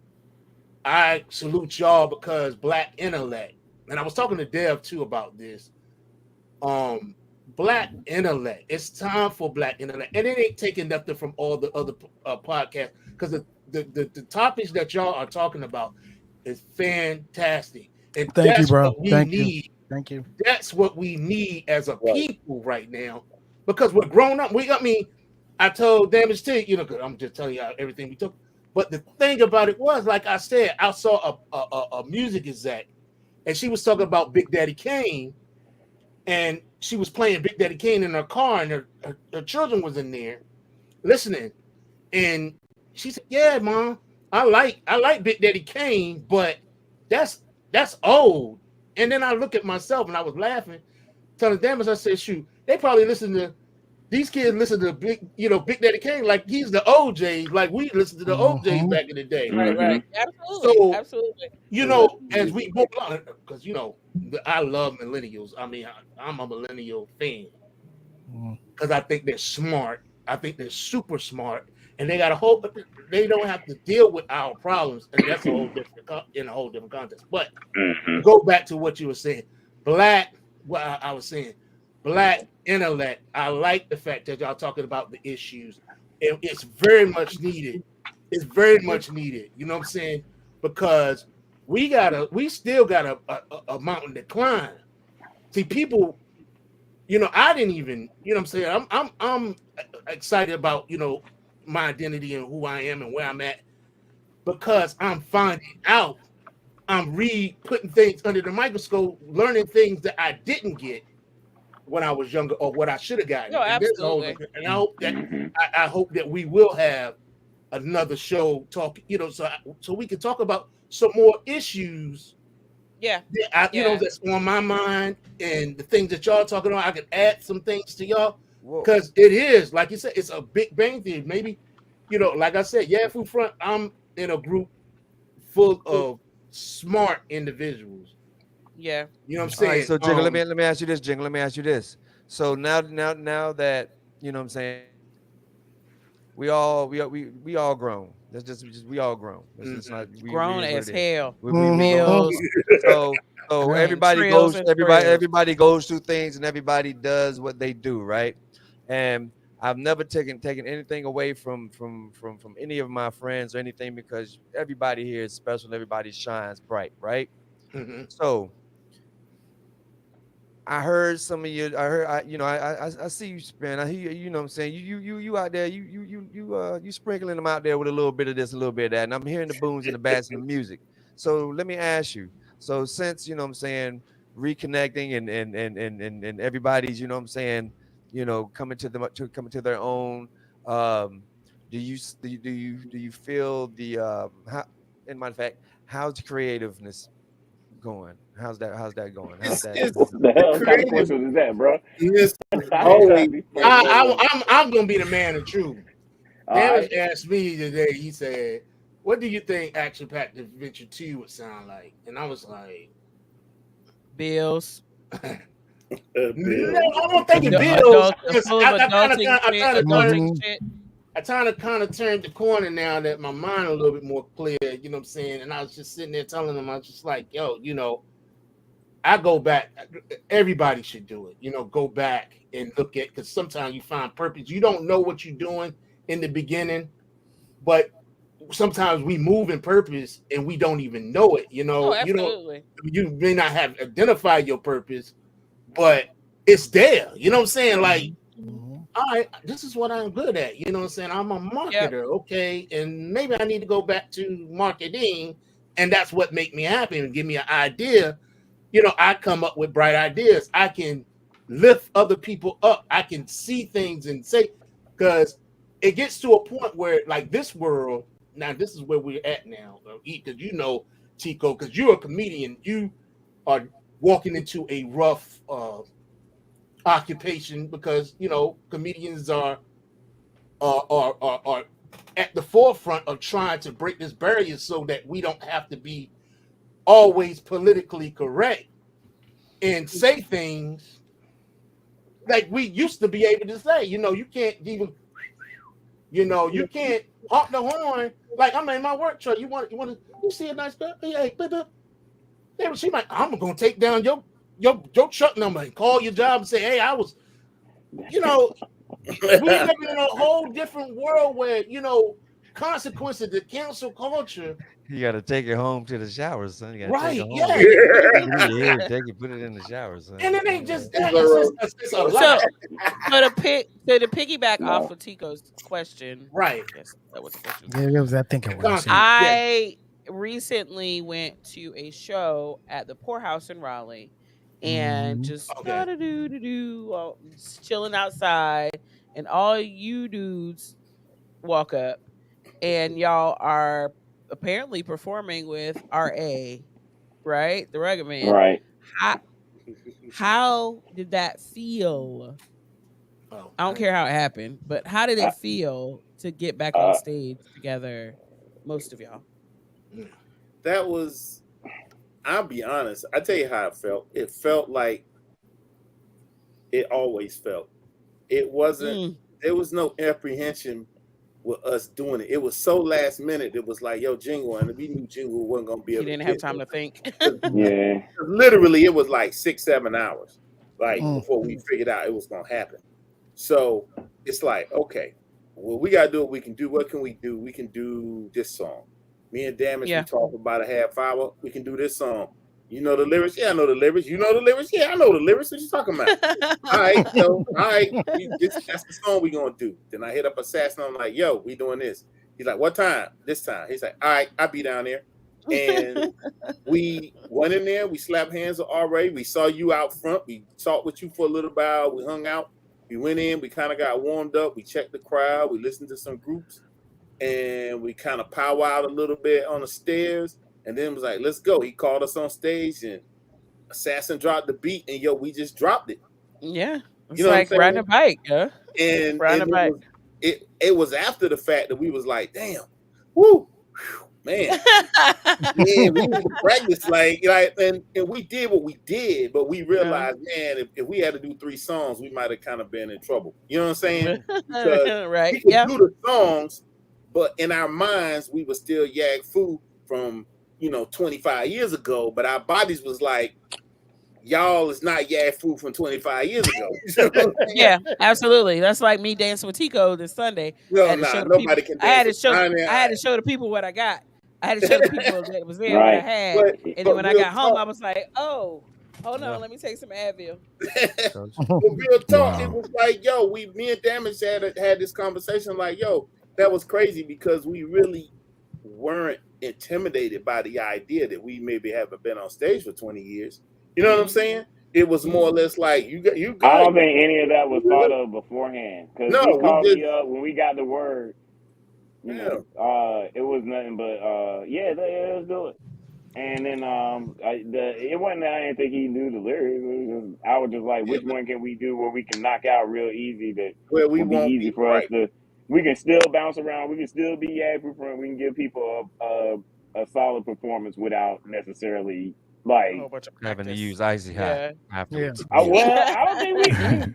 I salute y'all because black intellect, and I was talking to Dev too about this. Um, Black intellect. It's time for black intellect, and it ain't taking nothing from all the other podcasts because the topics that y'all are talking about is fantastic, and Thank you, that's bro. what we Thank you. need. Thank you. That's what we need as a Right. people right now, because we're grown up. I mean, I told Damage T, 'cause I'm just telling you everything we took. But the thing about it was, like I said, I saw a music exec, and she was talking about Big Daddy Kane, and she was playing Big Daddy Kane in her car, and her children was in there listening, and she said, "Yeah, mom, I like Big Daddy Kane, but that's that's old." And then I look at myself, and I was laughing, telling Damas, I said, "Shoot, they probably listen to." These kids listen to Big Daddy Kane like he's the OJs, like we listened to the OJs Mhm. back in the day. Right. Hmm. Right. Absolutely. So Absolutely. as we go along, because I love millennials. I mean, I'm a millennial fan Mhm. because I think they're smart. I think they're super smart, and they got a whole. They don't have to deal with our problems, and that's a whole different in a whole different context. But Hmm. to go back to what you were saying, black. What I was saying, black intellect. I like the fact that y'all talking about the issues. It's very much needed. It's very much needed. You know what I'm saying? Because we still got a mountain to climb. See, people, I didn't even, what I'm saying, I'm excited about, my identity and who I am and where I'm at because I'm finding out. I'm putting things under the microscope, learning things that I didn't get when I was younger or what I should have gotten. No, And there's a whole absolutely. different, and I hope that Hmm. I hope that we will have another show talk, so we can talk about some more issues Yeah. that Yeah. that's on my mind and the things that y'all talking about. I can add some things to y'all Well, because it is, like you said, it's a big bang theory. Maybe, like I said, Yaggfu Front, I'm in a group full of smart individuals. Yeah. You know what I'm all right. saying? So Jingle, let me ask you this, Jingle. Let me ask you this. So now that you know what I'm saying, we all grown. That's just we all grown. It's just not we Grown is what as it is. hell. We going Hills so and trails and trails. everybody goes through things and everybody does what they do, right? And I've never taken anything away from any of my friends or anything because everybody here is special. Everybody shines bright, right? Mhm. So I heard some of you. I heard. I see you spin. I hear you. You know what I'm saying. You out there. You sprinkling them out there with a little bit of this, a little bit of that. And I'm hearing the booms and the bats and the music. So let me ask you. So since you know what I'm saying, reconnecting and everybody's you know what I'm saying, coming coming to their own. Um, do you feel the how? In my fact, how's creativeness going? How's that going? How's that? It's What the the hell kind of creative. questions is that, bro? It's I ain't trying always to be straightforward. I'm gonna be the man of truth. All Damage right. asked me today. He said, "What do you think Action Packed Adventure 2 would sound like?" And I was like, Bills. Bill. "No, I don't think it Adult, builds." full of adulting shit. Adulting shit. I kind of turned the corner now that my mind a little bit more clear. You know what I'm saying? And I was just sitting there telling them, I was just like, "Yo, I go back. Everybody should do it. Go back and look at because sometimes you find purpose. You don't know what you're doing in the beginning, but sometimes we move in purpose and we don't even know it. Oh, You don't. absolutely. You may not have identified your purpose, but it's there. You know what I'm saying? Like, Mhm. all right, this is what I'm good at. You know what I'm saying? I'm a Yep. marketer, okay, and maybe I need to go back to marketing, and that's what make me happy and give me an idea. I come up with bright ideas. I can lift other people up. I can see things and say, because it gets to a point where, like this world, now this is where we're at now, because Chico, because you're a comedian, you are walking into a rough occupation because comedians are at the forefront of trying to break this barrier so that we don't have to be always politically correct and say things like we used to be able to say. You can't even, you can't honk the horn. Like I'm in my work truck. You see a nice girl? Hey, she might. I'm gonna take down your truck number and call your job and say, hey, I was, you know, we living in a whole different world where consequences to cancel culture. You gotta take it home to the shower, son. You gotta take it Right? Yeah. home. Take it in your ear, take it, put it in the shower, son. And it ain't just that. So, It's a lot. So to piggyback No. off of Tico's question, Right. yes, that was the question. Yeah, it was. I think it was. Constant. I recently went to a show at the Poorhouse in Raleigh and Mhm. just Okay. just chilling outside, and all you dudes walk up, and y'all are apparently performing with RA, right? The Rugged Man. Right. How, how did that feel? Oh, I don't care how it happened, but how did I, it feel to get back on uh, stage together, most of y'all? that was. I'll be honest. I tell you how it felt. It felt like it always felt. It wasn't. Mm, There was no apprehension with us doing it. It was so last minute. It was like, yo, Jingle, and we knew Jingle wasn't gonna be you able to didn't have get time there. to think. yeah. Literally, it was like 6, 7 hours, like Mm. before we figured out it was gonna happen. So it's like, okay, well, we gotta do what we can do. What can we do? We can do this song. Me and Damage, we Yeah. talk about a half hour. We can do this song. You know the lyrics? Yeah, I know the lyrics. You know the lyrics? Yeah, I know the lyrics. What you talking about? All right, so all right, that's the song we gonna do. Then I hit up Assassin. I'm like, yo, we doing this. He's like, what time? This time. He's like, all right, I'll be down there. And we went in there. We slapped hands with RA. We saw you out front. We talked with you for a little while. We hung out. We went in. We kind of got warmed up. We checked the crowd. We listened to some groups, and we kind of powwowed a little bit on the stairs. And then was like, let's go. He called us on stage, and Assassin dropped the beat, and yo, we just dropped it. Yeah. It's You know what I'm like riding saying? a bike, huh? And Riding a it bike. was it was after the fact that we was like, damn, woo, man, yeah, we need to practice and we did what we did, but we realized, man, if we had to do 3 songs, we might have kind of been in trouble. You know what I'm saying? Because Right. we could Yeah. do the songs, but in our minds, we were still Yaggfu from 25 years ago, but our bodies was like, y'all is not Yaggfu from 25 years ago. You know what I'm saying? Yeah, absolutely. That's like me dancing with Tico this Sunday. I No, had to show nah, the people. nobody can dance with Tanya. I had to show the people what I got. I had to show the people that was there what I Right. had. but And then but when I real got home, I talk, was like, "Oh, hold Yeah. on, let me take some Advil." So, but real talk, it Wow. was like, yo, me and Damage had this conversation, like, yo, that was crazy because we really weren't intimidated by the idea that we maybe haven't been on stage for 20 years. You know what I'm Mhm. saying? It was more or Mhm. less like, you I good. don't think any of that was thought of beforehand because No, he we called just me up when we got the word. yeah. It was nothing but yeah, let's do it. And then it wasn't that I didn't think he knew the lyrics. I was just like, Yeah, which one can we do where we can knock out real easy that where we will be won't easy be for us right. to. We can still bounce around. We can still be Yaggfu front. We can give people a solid performance without necessarily A whole like. bunch of having to practice. use icy hot Yeah. Yeah. afterwards. Yeah. Well, I don't think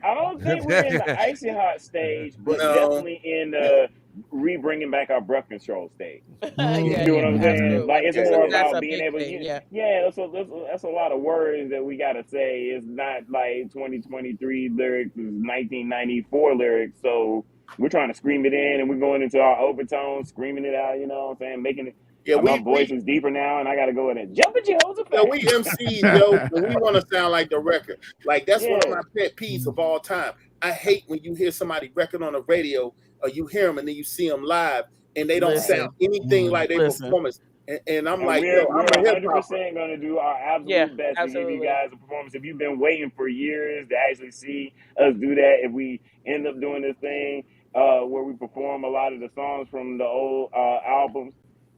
I don't think we're in the icy hot stage, but No. definitely in the re-bringing back our breath control stage. You Yeah, see what yeah, I'm saying? Mhm. Like absolutely. it's That's more that's about a being big able to, thing. Yeah. yeah. That's a lot of words that we gotta say. It's not like 2023 lyrics, it's 1994 lyrics. So we're trying to scream it in, and we're going into our overtones, screaming it out. You know what I'm saying? Making it. Yeah, My we voice is deeper now, and I got to go in and jump at yeah, we Jehoshaphat. MCs, yo, and we want to sound like the record. Like that's one of Yeah. my pet peeves of all time. I hate when you hear somebody record on the radio, or you hear them and then you see them live, and they don't Right. sound Listen, anything Mhm. like their listen. performance. And I'm And like, yo, we're I'm a hip hundred hopper. percent going to do our Yeah, absolute best to give you absolutely. guys a performance. If you've been waiting for years to actually see us do that, if we end up doing this thing where we perform a lot of the songs from the old albums,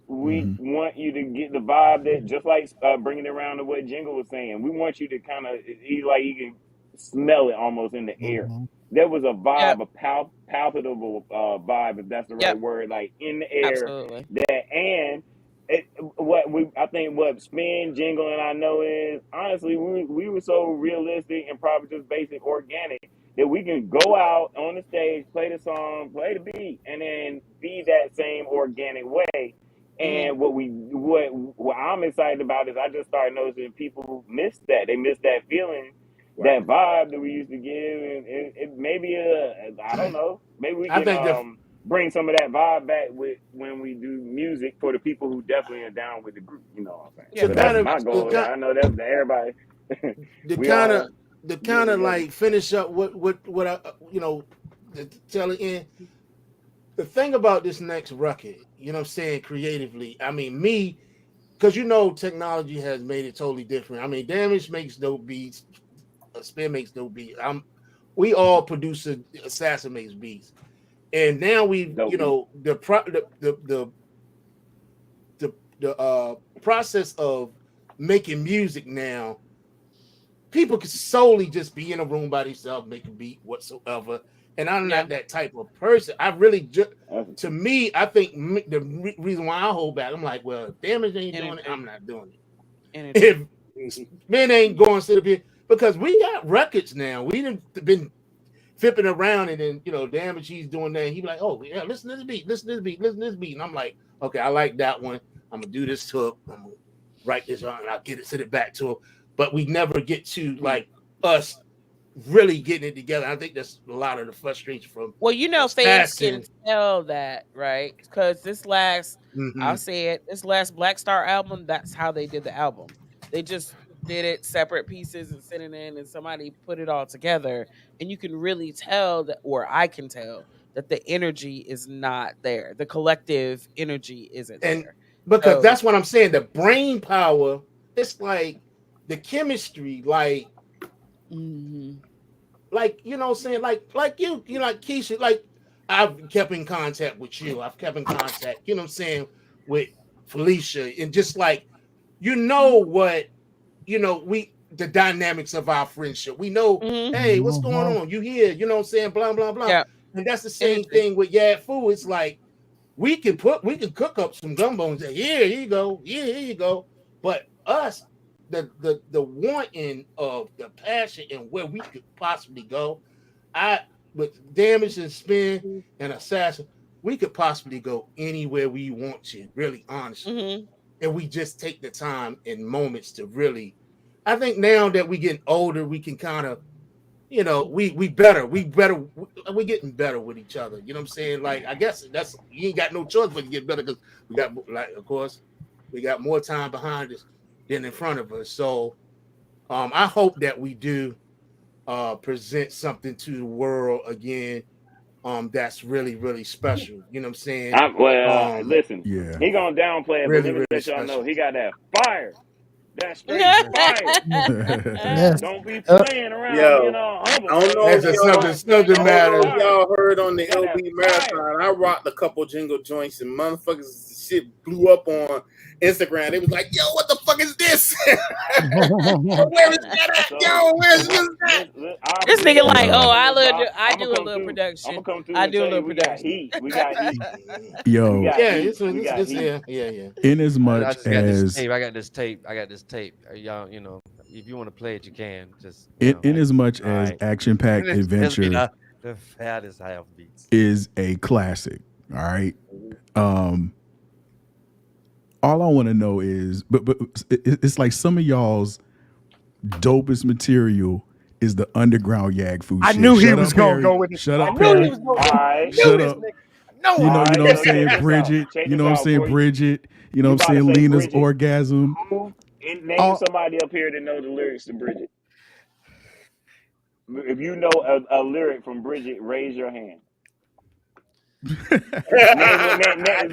we Mhm. want you to get the vibe that just like bringing it around to what Jingle was saying. We want you to kind of like you can smell it almost in the air. Mhm. There was a Yep. vibe, a palpable vibe, if that's the right Yep. word, like in the air Absolutely. that and what we I think what spin jingle and I know is honestly we were so realistic and probably just basic organic that we can go out on the stage, play the song, play the beat, and then be that same organic way. Hmm. And what I'm excited about is I just started noticing people miss that. They miss that feeling, Right. that vibe that we used to give, and it maybe I don't know, maybe we I can think the bring some of that vibe back with when we do music for the people who definitely are down with the group. You know what I'm saying? Yeah. to So kind that's of my the, goal. ki- I know that everybody the we kind all of the getting kind of together. like finish up what I the telling in the thing about this next record. You know what I'm saying creatively. I mean me because technology has made it totally different. I mean Damage makes dope beats, Spin makes dope beats. We all producer Assassin makes beats, and now we Dope beat. the process of making music now, people can solely just be in a room by themselves, make a beat whatsoever. And I'm Yeah. not that type of person. I really That's, to me, I think reason why I hold back, I'm like, well, if Damage ain't doing it, I'm Energy. not doing it. Energy. If men ain't going to sit up here because we got records now. We done been flipping around and then Damage he's doing that. He be like, oh yeah, listen to this beat, listen to this beat, listen to this beat. And I'm like, okay, I like that one. I'm gonna do this to it. I'm gonna write this on and I'll send it back to him. But we never get to like us really getting it together. I think that's a lot of the frustration from Well, fans can Assassin. tell that, right? Because Mm-hmm. I'll say it, this last Black Star album, that's how they did the album. They just did it separate pieces and sent it in, and somebody put it all together. And you can really tell that, or I can tell that the energy is not there. The collective energy isn't And there. because So, that's what I'm saying, the brain power, it's like the chemistry, mhm. what I'm saying, like you like Keisha, like I've kept in contact with you. I've kept in contact, what I'm saying, with Felicia, and just like what we the dynamics of our friendship. We know, Mhm. hey, what's going Mhm. on? You here? What I'm saying? Blah blah blah. Yeah, And that's the same energy. thing with Yaggfu. It's like we can cook up some gumbo and say, here you go, here you go. But us, the wanting of the passion and where we could possibly go, I with damage and spin and assassin, we could possibly go anywhere we want to, really honestly. Mm-hmm. And we just take the time and moments to really. I think now that we getting older, we can kind of, we getting better with each other. You know what I'm saying? Like, I guess that's you ain't got no choice but to get better because we got, like, of course, we got more time behind us than in front of us. So, I hope that we do present something to the world again. That's really, really special. You know what I'm saying? Listen, Yeah. he gonna downplay it, Really, but let me really let y'all know special. he got that fire. That straight fire. Yes. Don't be playing around Yo, being all humble. I don't know That's if just y'all, subject I don't matter. know if y'all heard on the Got that LB fire. Marathon. I rocked a couple jingle joints and motherfuckers shit blew up on Instagram. They was like, yo, what the fuck is this? Where is that at? So, Yo, where's so that? This nigga like, Yo. oh, I I'm do gonna a come little through. I'm production. gonna come through I and do a tell you little we got production. heat. We got heat. We Yo, got Yeah, heat. We got it's heat. yeah. in as I much just got this as tape. I got this tape. Y'all, if you want to play it, you can. Just in as much all as right. action-packed Let's be adventure the fattest half beats. is a classic. All right. All I want to know is, but it's like some of y'all's dopest material is the underground Yaggfu I shit. knew he Shut was up, gonna Perry. go with it. Shut I up, knew he Perry. was gonna All go. right. I knew Shut this up. nigga. I know You it. know, All you right, know what I'm so check saying, this out. Bridget. Check You this know what I'm out saying, for you. Bridget. You know You what I'm about to saying, say Lena's Bridget. orgasm. Name All, somebody up here that know the lyrics to Bridget. If you know a lyric from Bridget, raise your hand. I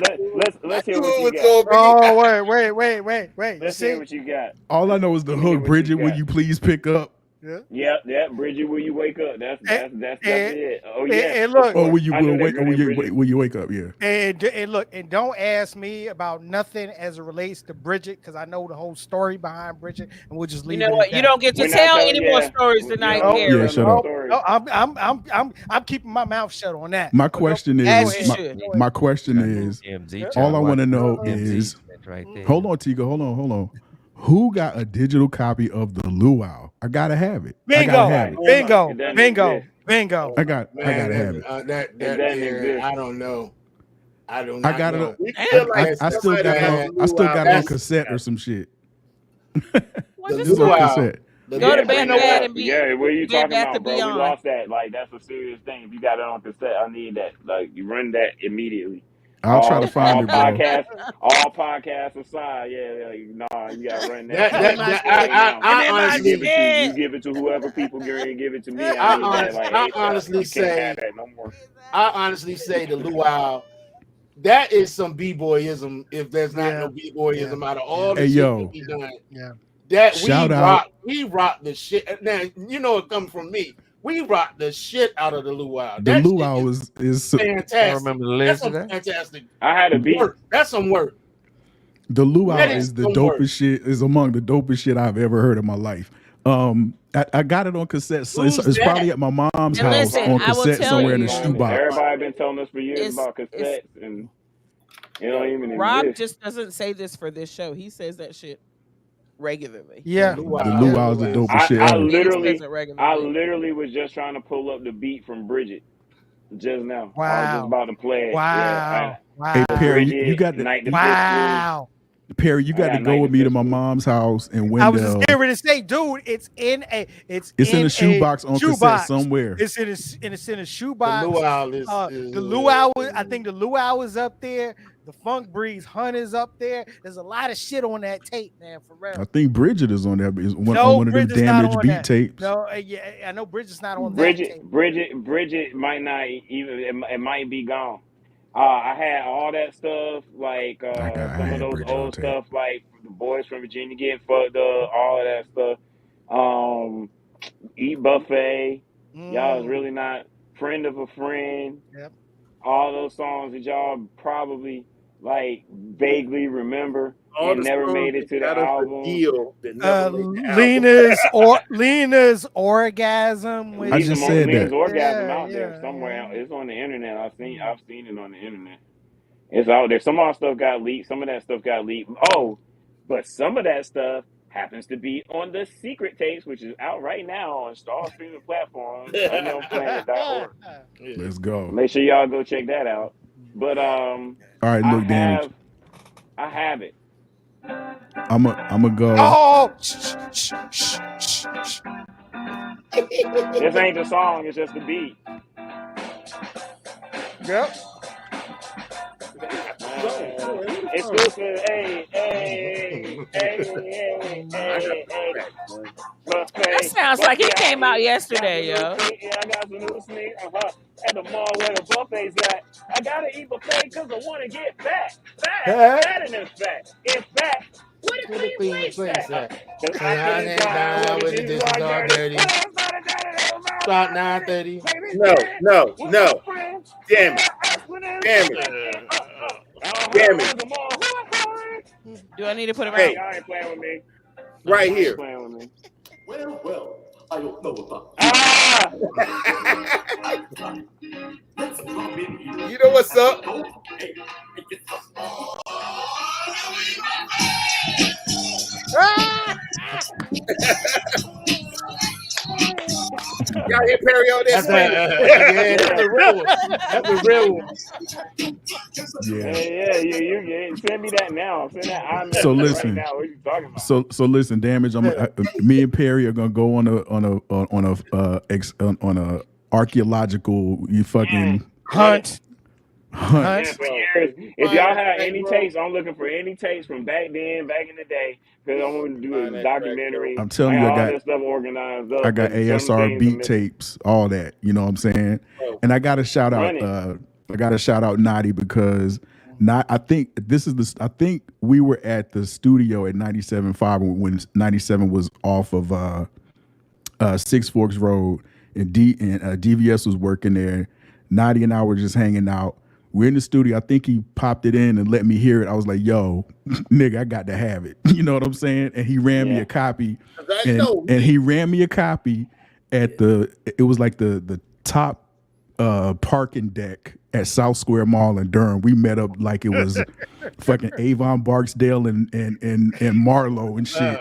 Let's hear knew what it you was got. gonna be. Oh, wait. You Let's hear see? what you got. all I know is the Let me hear hook, what you Bridget. Will got. you please pick up? Yeah. Yeah, Bridget, will you wake up? That's And, that's and, it. Oh and, yeah, and of look, Oh, course. will you I knew will that wake? girl Will named you Bridget. will you wake up? Yeah. and look, and don't ask me about nothing as it relates to Bridget because I know the whole story behind Bridget, and we'll just You leave know it at what? You that. don't get to We're not tell telling. any more Yeah, stories yeah. tonight, We No, ain't Yeah. Perry. telling Shut no no, up. stories. no. I'm keeping my mouth shut on that. My But go, question go As you is ahead. should. Go ahead. my question is DMZ Yeah. child. all I Watch want to know DMZ is right there. hold on, Tigo. Hold on. Who got a digital copy of the Luau? I gotta have it. I gotta Bingo, have Right. it. bingo, It doesn't bingo, exist. bingo. I Man, gotta have it. that It doesn't there, exist. I don't know. I do I not got it. know. We Damn. feel like I still somebody got it had on. the I still luau. got it on That's cassette or some shit. Well, the just It's on go to luau. cassette. The go to Yeah, you Bed bring know that Bad what? up. and be Yeah, what are you Bed talking Bath about, and bro? We Beyond. lost that. Like that's a serious thing. If you got it on cassette, I need that. Like you run that immediately. I'll try to find All it, bro. podcasts aside. Yeah, like, nah, you gotta run that That Give shit me that my like that shit. right now. Give I me my You honestly give it to you shit. give it to whoever people get ready to give it to me. I need that like I ASAP. honestly You can't have say that no more. the luau. That is some b-boyism. If there's not no Yeah, b-boyism out of all Hey the shit that yo, we done, yeah. that shout out. we rock the shit. Now you know it come from me. We rock the shit out of the luau. The That shit Luau is is I fantastic. remember the That's lyrics to some that. fantastic I had a beat. work. That's some work. the Luau That Yeah. is is the some work. dopest shit. Is among the dopest shit I've ever heard in my life. I got it on cassette. So Who's it's that? probably at my mom's And You can house listen, on find I it. will cassette tell You somewhere in can the you, find it. shoebox. Everybody been telling us for years it's about it's cassettes and it don't even Rob exist. just doesn't say this for this show. He says that shit regularly. The Yeah, The luau. yeah. Luau is the Is dopest shit I ever. mean, he says it I regularly. literally was just trying to pull up the beat from Bridget just now. I was just Wow, about to play it. Yeah, wow, Hey for wow, Perry, you Bridget, got to Night the Sisters. wow. Perry, you I got to got go Night with the me to my Sisters. mom's house in I was just Wendell. getting ready to say, dude, it's It's in in a a shoebox on cassette shoebox. somewhere. It's in a the shoebox. luau The luau, I think the luau is up there. The Funk Breeze Hunt is up there. There's a lot of shit on that tape, man, for I real. think Bridget is on there. Is on No, one of them Bridget's not damaged on beat that. tapes. No, yeah, I know Bridget's not on that tape. Bridget might not even. It might be gone. I had all that stuff, like I some of had those Bridget on old tape. stuff, like the boys from Virginia getting fucked up, all of that stuff. Um, Eat Buffet. Y'all is Mm, really not friend of a friend. yep. All those songs that y'all probably like vaguely remember All and the never songs made it that to the got us a album. deal that never made the album. Lena's orgasm with I just said Lena's that. orgasm yeah, out there yeah, somewhere. yeah. It's on the internet. I've seen it on the internet. It's out there. Some of our stuff got leaked. Some of that stuff got leaked. Oh, but some of that stuff happens to be on the secret tapes, which is out right now on all streaming platforms, unknownplanet.org. Let's go. Make sure y'all go check that out. But All right, I look, damage. have it. I'm a go. Oh, This ain't the song, it's just the beat. yep. Exclusive, hey. That sounds like it came out yesterday, yo. Yeah, I got some new sneakers. At the mall where the buffet's at. I gotta eat buffet because I want to get fat. Fat in fat. In fact, where the clean plates at? Because I can't die with the dishes all dirty. About 9:30. No. Damn it. Do I need to put it Hey. around? Y'all ain't playing with me. Right here. Playing with me. Well, I don't know about Ah! Let's pop in here. You know what's up? Hey, Y'all hear Perry on this? That's the real one. That's the real one. Yeah. Hey, yeah, you send me that now. Send that iMessage So listen. right now. What are you talking about? So listen, damage. Me and Perry are gonna go on a archaeological Hunt. Yeah, for years. If y'all have any tapes, I'm looking for any tapes from back in the day, because I want to do a documentary. I'm telling you, got I all got that stuff organized up. I got but some ASR things are beat missing. tapes, all that. You know what I'm saying? And I got to shout out. I got to shout out Naughty because I think we were at the studio at 97.5 when 97 was off of Six Forks Road, and DVS was working there. Naughty and I were just hanging out. We're in the studio. I think he popped it in and let me hear it. I was like, yo, nigga, I got to have it. You know what I'm saying? And he ran me a copy. And he ran me a copy at it was like the top parking deck at South Square Mall in Durham. We met up like it was fucking Avon Barksdale and Marlowe and shit.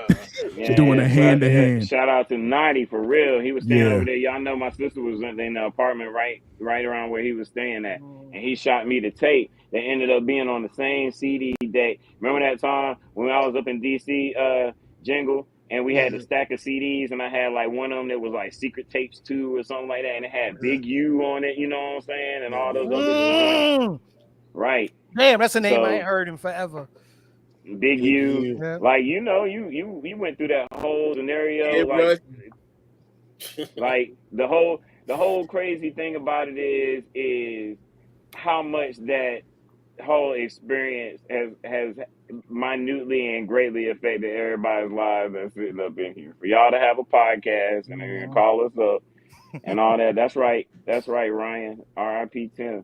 Doing a hand to hand. Shout out to 90 for real. He was staying over there. Y'all know my sister was in the apartment right around where he was staying at, and he shot me the tape that ended up being on the same CD day. Remember that time when I was up in DC, Jingle, and we had a stack of CDs, and I had like one of them that was like Secret Tapes 2 or something like that, and it had Big U on it. You know what I'm saying? And all those other right. Damn, that's a name I ain't heard in forever. Big U, like you went through that whole scenario, like the whole crazy thing about it is how much that whole experience has minutely and greatly affected everybody's lives that's sitting up in here. For y'all to have a podcast and then call us up and all that. That's right, Ryan. R.I.P. Tim.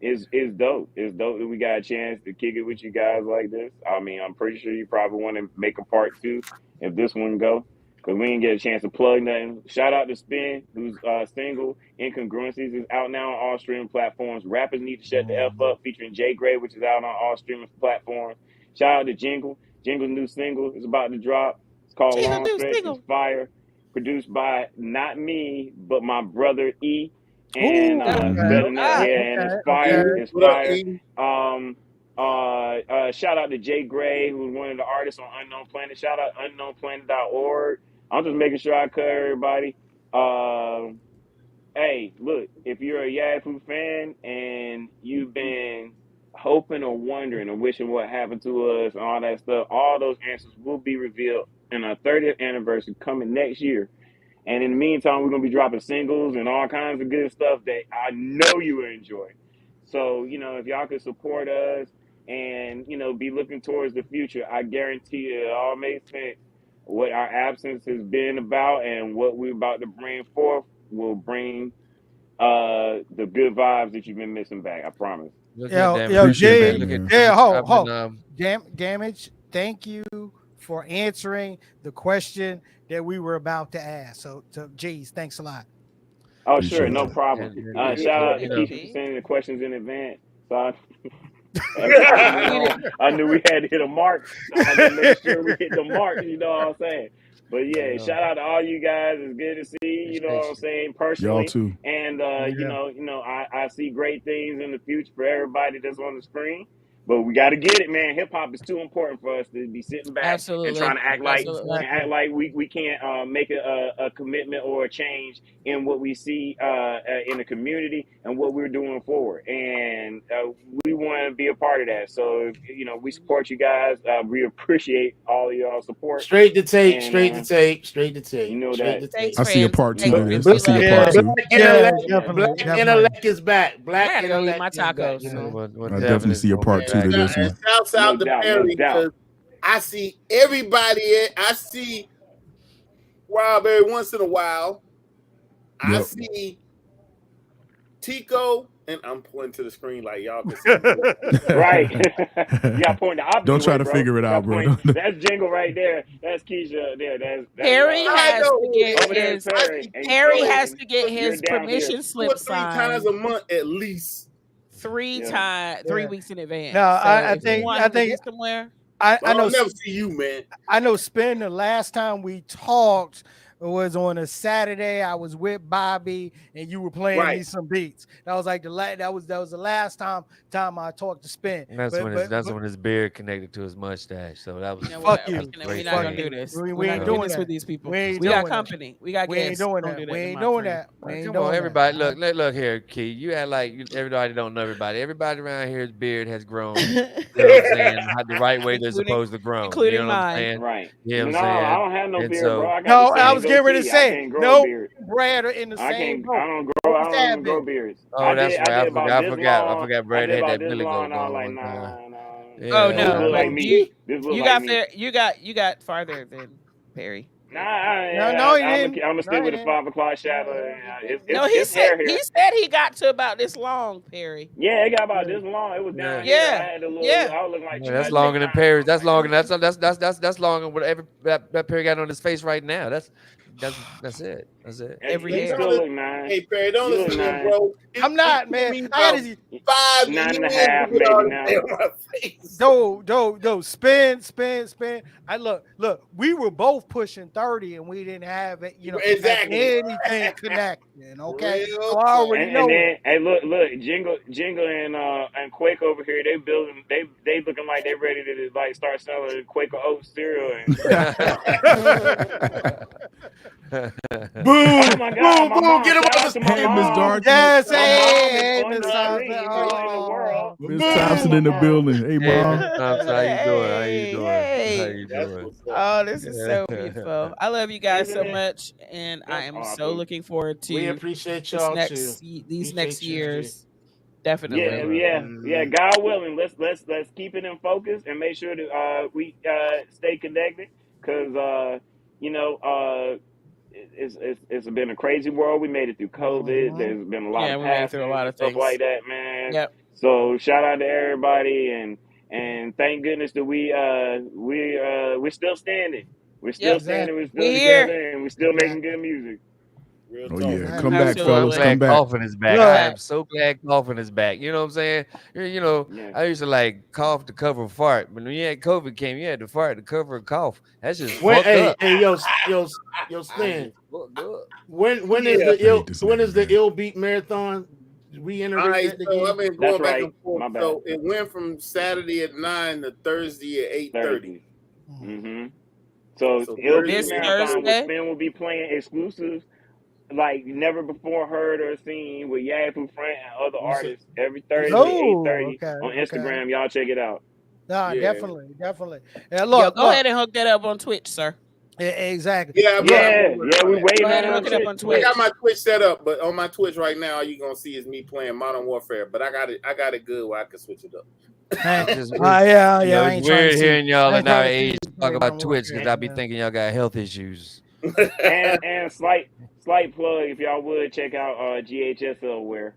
It's dope. It's dope that we got a chance to kick it with you guys like this. I mean, I'm pretty sure you probably want to make a part 2 if this one go, because we didn't get a chance to plug nothing. Shout out to Spin, who's single. Incongruencies is out now on all streaming platforms. Rappers Need to Shut the F Up, featuring Jay Gray, which is out on all streaming platforms. Shout out to Jingle. Jingle's new single is about to drop. It's called Long Stretch. It's fire. Produced by not me, but my brother E. And and it's fire. It's fire. Shout out to Jay Gray, who's one of the artists on Unknown Planet. Shout out unknownplanet.org. I'm just making sure I cover everybody. Hey, look, if you're a Yaggfu fan and you've been hoping or wondering or wishing what happened to us and all that stuff, all those answers will be revealed in our 30th anniversary coming next year. And in the meantime, we're going to be dropping singles and all kinds of good stuff that I know you will enjoy. So, if y'all could support us and, be looking towards the future, I guarantee you it all makes sense. What our absence has been about and what we're about to bring forth will bring the good vibes that you've been missing back. I promise. Damage. Thank you for answering the question that we were about to ask. So, geez, thanks a lot. Oh, sure, no problem. Shout out to Keisha for sending the questions in advance. So I knew we had to hit a mark. So I had to make sure we hit the mark. You know what I'm saying? But yeah, shout out to all you guys. It's good to see. You know what I'm saying? Y'all Personally, too. and Yeah. I see great things in the future for everybody that's on the screen. But we got to get it, man. Hip hop is too important for us to be sitting back and trying Absolutely. to act like Absolutely. we can't make a commitment or a change in what we see in the community and what we're doing forward. And we want to be a part of that. So we support you guys. We appreciate all of y'all support. Straight to tape, And straight to tape, straight to tape. you know straight that. to tape. Thanks, I see a friends. part two Thanks, to friends. this. I We see a love Yeah. part you. two. Black Yeah, intellect, definitely, black definitely. intellect is back. Black I gotta go eat intellect my is back. tacos. You know, I definitely see a part two to this And one. shouts No out to doubt, no Perry doubt. because I see everybody. I see Rob every once in a while. I Yep. see Tico, and I'm pointing to the screen like y'all can see. Right. You got to point the opposite Don't try way, to bro. figure it You out, gotta bro. point- That's Jingle right there. That's Keisha there. That's Perry I has know to who get it over there is. is his Perry. And Perry you're has in- to get you're his down here. permission 2 or slip 3 times signed a month at least. three Yeah. weeks in advance. No, So I if you think want him to get somewhere, I I'll know never see you, man. I know Spin, the last time we talked was on a Saturday. I was with Bobby and you were playing Right. me some beats. That was like that was the last time I talked to Spin. And that's when his beard connected to his mustache. So that was you know Fuck what? you. We're great not gonna thing. do this. We We're not ain't doing doing this that. with these people. We ain't We got doing that. company. We got We guests. ain't doing Don't that. do that We to ain't my doing friend. that. We ain't Come doing on, that. everybody. Look here, Key. You act like everybody don't know everybody. Everybody around here's beard has grown. You know what I'm saying? The right way they're supposed to grow. You including know what I'm mine. saying? Right. You know what No, I'm saying? I don't have no And beard, so- bro. I got No, the I standing was getting ready to goatee. I say can't grow a no. beard. Brad are in the I same can't. boat. I don't grow. I Both don't have even grow beard. beards. Oh, that's I right. I did about forgot. this I forgot. long. I forgot. I Brad did had about that this billy long. goat And I was going like, one time. nah. Oh Yeah. This no, look like but me. This look you like got me. there. You got farther than Perry. Nah, No, he I'm didn't. gonna No, stick he with the didn't. 5 o'clock shadow. No, It's hair here. he said he got to about this long, Perry. Yeah, it got about this long. It was down here. Yeah. I had a little. Yeah. I was looking like Yeah, that's Chimay longer than Time. Perry's. That's longer. That's longer than whatever that Perry got on his face right now. That's it. That's it. Every You hair. still look nice. Hey, Perry, don't You look listen to him, nice. bro. I'm not, It man. took me I gotta about see. 5 9 and a years half, to get maybe all now. this hair on my face. Do spin. I look. We were both pushing 30, and we didn't have it. Exactly. anything connecting. Okay, Real so I already And, know and it. then, hey, look, Jingle and Quake over here. They building. They looking like they ready to like start selling Quaker Oats cereal. And oh my God, my mom! Get him Shout on out to the my Hey, Miss mom. Dark. Yes, My mom is hey, on Miss the Thompson. street, ruling the world. Miss Thompson in the building. Hey, Hey, mom. Miss Thompson, how you doing? How you Hey, doing? hey. How you That's doing? what's up. Oh, this is so beautiful. I love you guys so Isn't it? much, and I That's am so awesome. looking forward We to appreciate this y'all too. these next Appreciate you, years. Yeah, Definitely. yeah. God willing, let's keep it in focus and make sure that we stay connected because it's been a crazy world. We made it through COVID. There's been a lot Yeah, of we made it through a passings lot and of stuff things. like that, man. Yep. So shout out to everybody and thank goodness that we're still standing. We're still Yep. standing. We're still We here. together, and we're still making good music. Real Oh talk. yeah, come back, Absolutely. fellas. I'm Come glad back. coughing is back. Look. I am so glad coughing is back. You know what I'm saying? Yeah. I used to like cough to cover a fart, but when you had COVID came, you had to fart to cover a cough. That's just When, fucked hey, up. hey, yo, That's Stan. just fucked up. When Yeah. is the I hate this when nigga, is the man. ill beat marathon? All Reiterate right, that so again. I've been That's going back right. and forth. My bad. So it went from Saturday at 9 to Thursday at 8:30. Mm-hmm. So So it'll be This marathon where Thursday. Spin will be playing exclusives like never before heard or seen with Yaggfu Front and other You said artists every Thursday, Oh, 8:30 okay, on okay. Instagram. Y'all check it out. Nah, Yeah. definitely. Yeah, Yo, look, go ahead and hook that up on Twitch, sir. exactly. Yeah, Yeah, we Go waiting ahead and on hook it up on I Twitch. got my Twitch set up, but on my Twitch right now, all you're gonna see is me playing Modern Warfare. But I got it good where I can switch it up. It's just- Yeah. you know, I it's ain't trying weird to see. hearing y'all I in ain't our trying to see age you talk play about Modern Twitch because I be Warfare. thinking y'all got health issues. and slight plug if y'all would check out GHSL wear.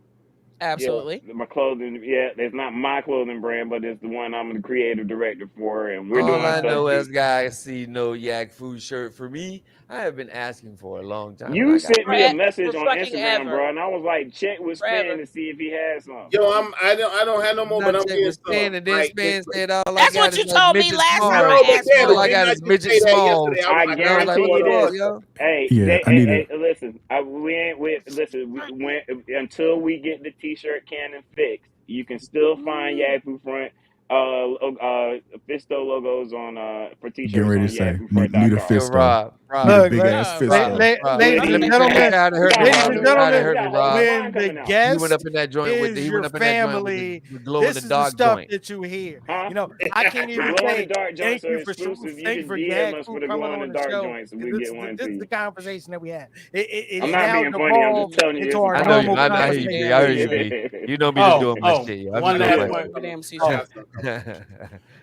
Absolutely. My clothing, it's not my clothing brand, but it's the one I'm the creative director for, and we're All doing I know stuff. is guys see no Yaggfu shirt for me. I have been asking for a long time. And You I got sent me a message For on fucking Instagram, ever. bro, and I was like, check with Span Forever. to see if he had some. Yo, I don't have no more, but not I'm check getting with Stan, some. and then Right, Span this said all I That's got what is you like told me midget last small. time no, but I asked damn All it, I for it. got didn't I is just midget say that small. yesterday? I was I like, I was like, guarantee what you the this. fuck, yo? Hey, Yeah, I need it. listen. We ain't with. Listen, until we get the T-shirt cannon fixed, you can still find Yaggfu Front Fisto logos on for Getting T-shirts ready on to say, need a YaggfuFront.com. Yo, fisto. Need a Look, big look, ass Rob, fisto. Rob. ladies and We That gentlemen, kind of hurt me, ladies Rob. and That kind of gentlemen, hurt me, got other Rob. line when the coming out. He went up guest in that joint with is he your went up in that joint with family, the glow in the this is the dark stuff joint. that you hear. Huh? You know, I can't The even glow in the say dark thank joints are you for exclusive. You thank you can for DM us Yaggfu for the coming glow in the on the dark show. joints, and we get one This to is the you. conversation that we had. I'm It not now being funny. I'm devolved just telling you into it's a our I know fact. you. normal I hear you, conversation. B. I hear you, B. You know me just doing my shit, yo. I'm One just doing last my one. Damn sushi Oh, shop. shit.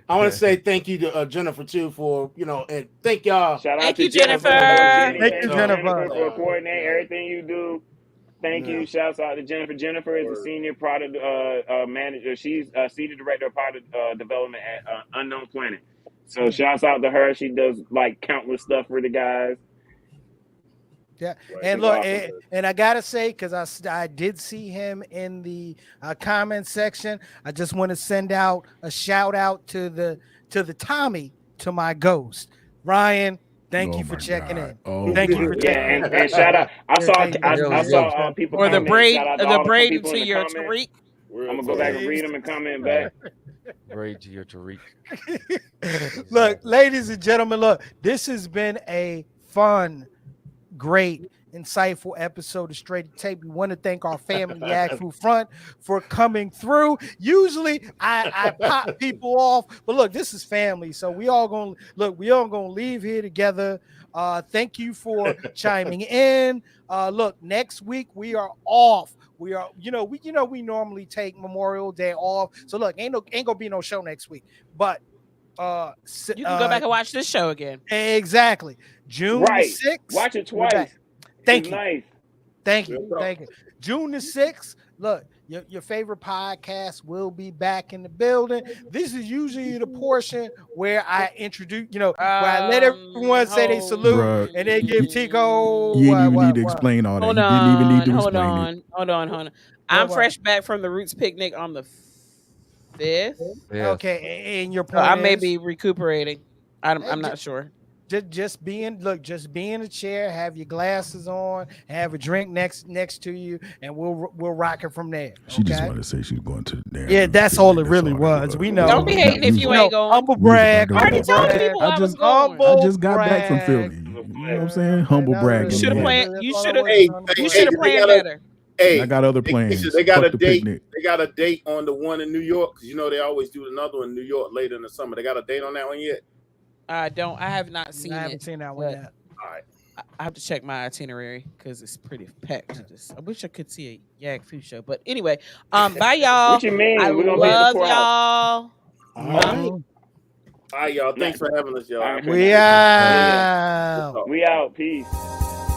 I want to say thank you to Jennifer too for and thank y'all. Shout out Thank to you, Jennifer. Jennifer. Jenny, Thank thank you, you, So, Jennifer, Jennifer. for coordinating everything you do. Thank yeah. you. Shouts out to Jennifer. Jennifer is the word. senior product manager. She's senior director of product development at Unknown Planet. So shouts out to her. She does like countless stuff for the guys. Yeah, Right. and She's look, awesome. and I gotta say, because I did see him in the comment section. I just want to send out a shout out to the Tommy, to my ghost, Ryan. Thank Oh you for my checking god. in. Oh Thank you my for Yeah, checking god. in. and shout out. I Yeah, saw thank you. Yo, I yo. saw people Or the comment. braid, Shout out to the all the braid people into in the your comments. Tariq. I'm gonna Real go back talk. and read them and comment back. Braid to your Tariq. Look, Exactly. ladies and gentlemen, look, this has been a fun, great, insightful episode of Straight to Tape. We want to thank our family Yaggfu Front for coming through. Usually I pop people off, but look, this is family. So we all gonna leave here together. Thank you for chiming in. Look, next week we are off. We are, we normally take Memorial Day off. So look, ain't gonna be no show next week. But You can go back and watch this show again. exactly. June the Right. 6th. Watch it we're back. twice. Thank It's you. nice. Thank Real you. talk. Thank you. June the 6th. Look, your favorite podcast will be back in the building. This is usually the portion where I introduce, where I let everyone say they salute Bruh, and they give Tico you ain't even need to what. explain all that. Hold You didn't even need on, to hold explain it. on, hold on, hold on. I'm What? fresh back from the Roots picnic on the 5th, so Yes. Okay, and your point I may is be recuperating. I'm Hey, not sure. just be in a chair, have your glasses on, have a drink next to you, and we'll rock it from there. She just okay? wanted to say she's going to the damn. Yeah, Roots that's picnic. all it That's really all was. We know. Don't be hating if you ain't going. Humble We was brag. about I already to told brag. people I was going. Humble I just got back from brag. Philly. You know what I'm saying? Humble That's bragging. You should have man. planned. That's You all should I have. was, Hey, humble hey, You brag. should have they planned got a better. hey. I got other Keisha, plans. they got Fuck a the date. picnic. They got a date on the one in New York. You know they always do another one in New York later in the summer. They got a date on that one yet? I have not seen I haven't it. seen that one but yet. All right. I have to check my itinerary because it's pretty packed. I wish I could see a Yaggfu show, but anyway, bye y'all. What you mean? I We're gonna be at the love courthouse. y'all. All right. Mhm. All right, y'all. Thanks for having us, y'all. All I right, appreciate We it. Yeah. out. Good talk. We out. Peace.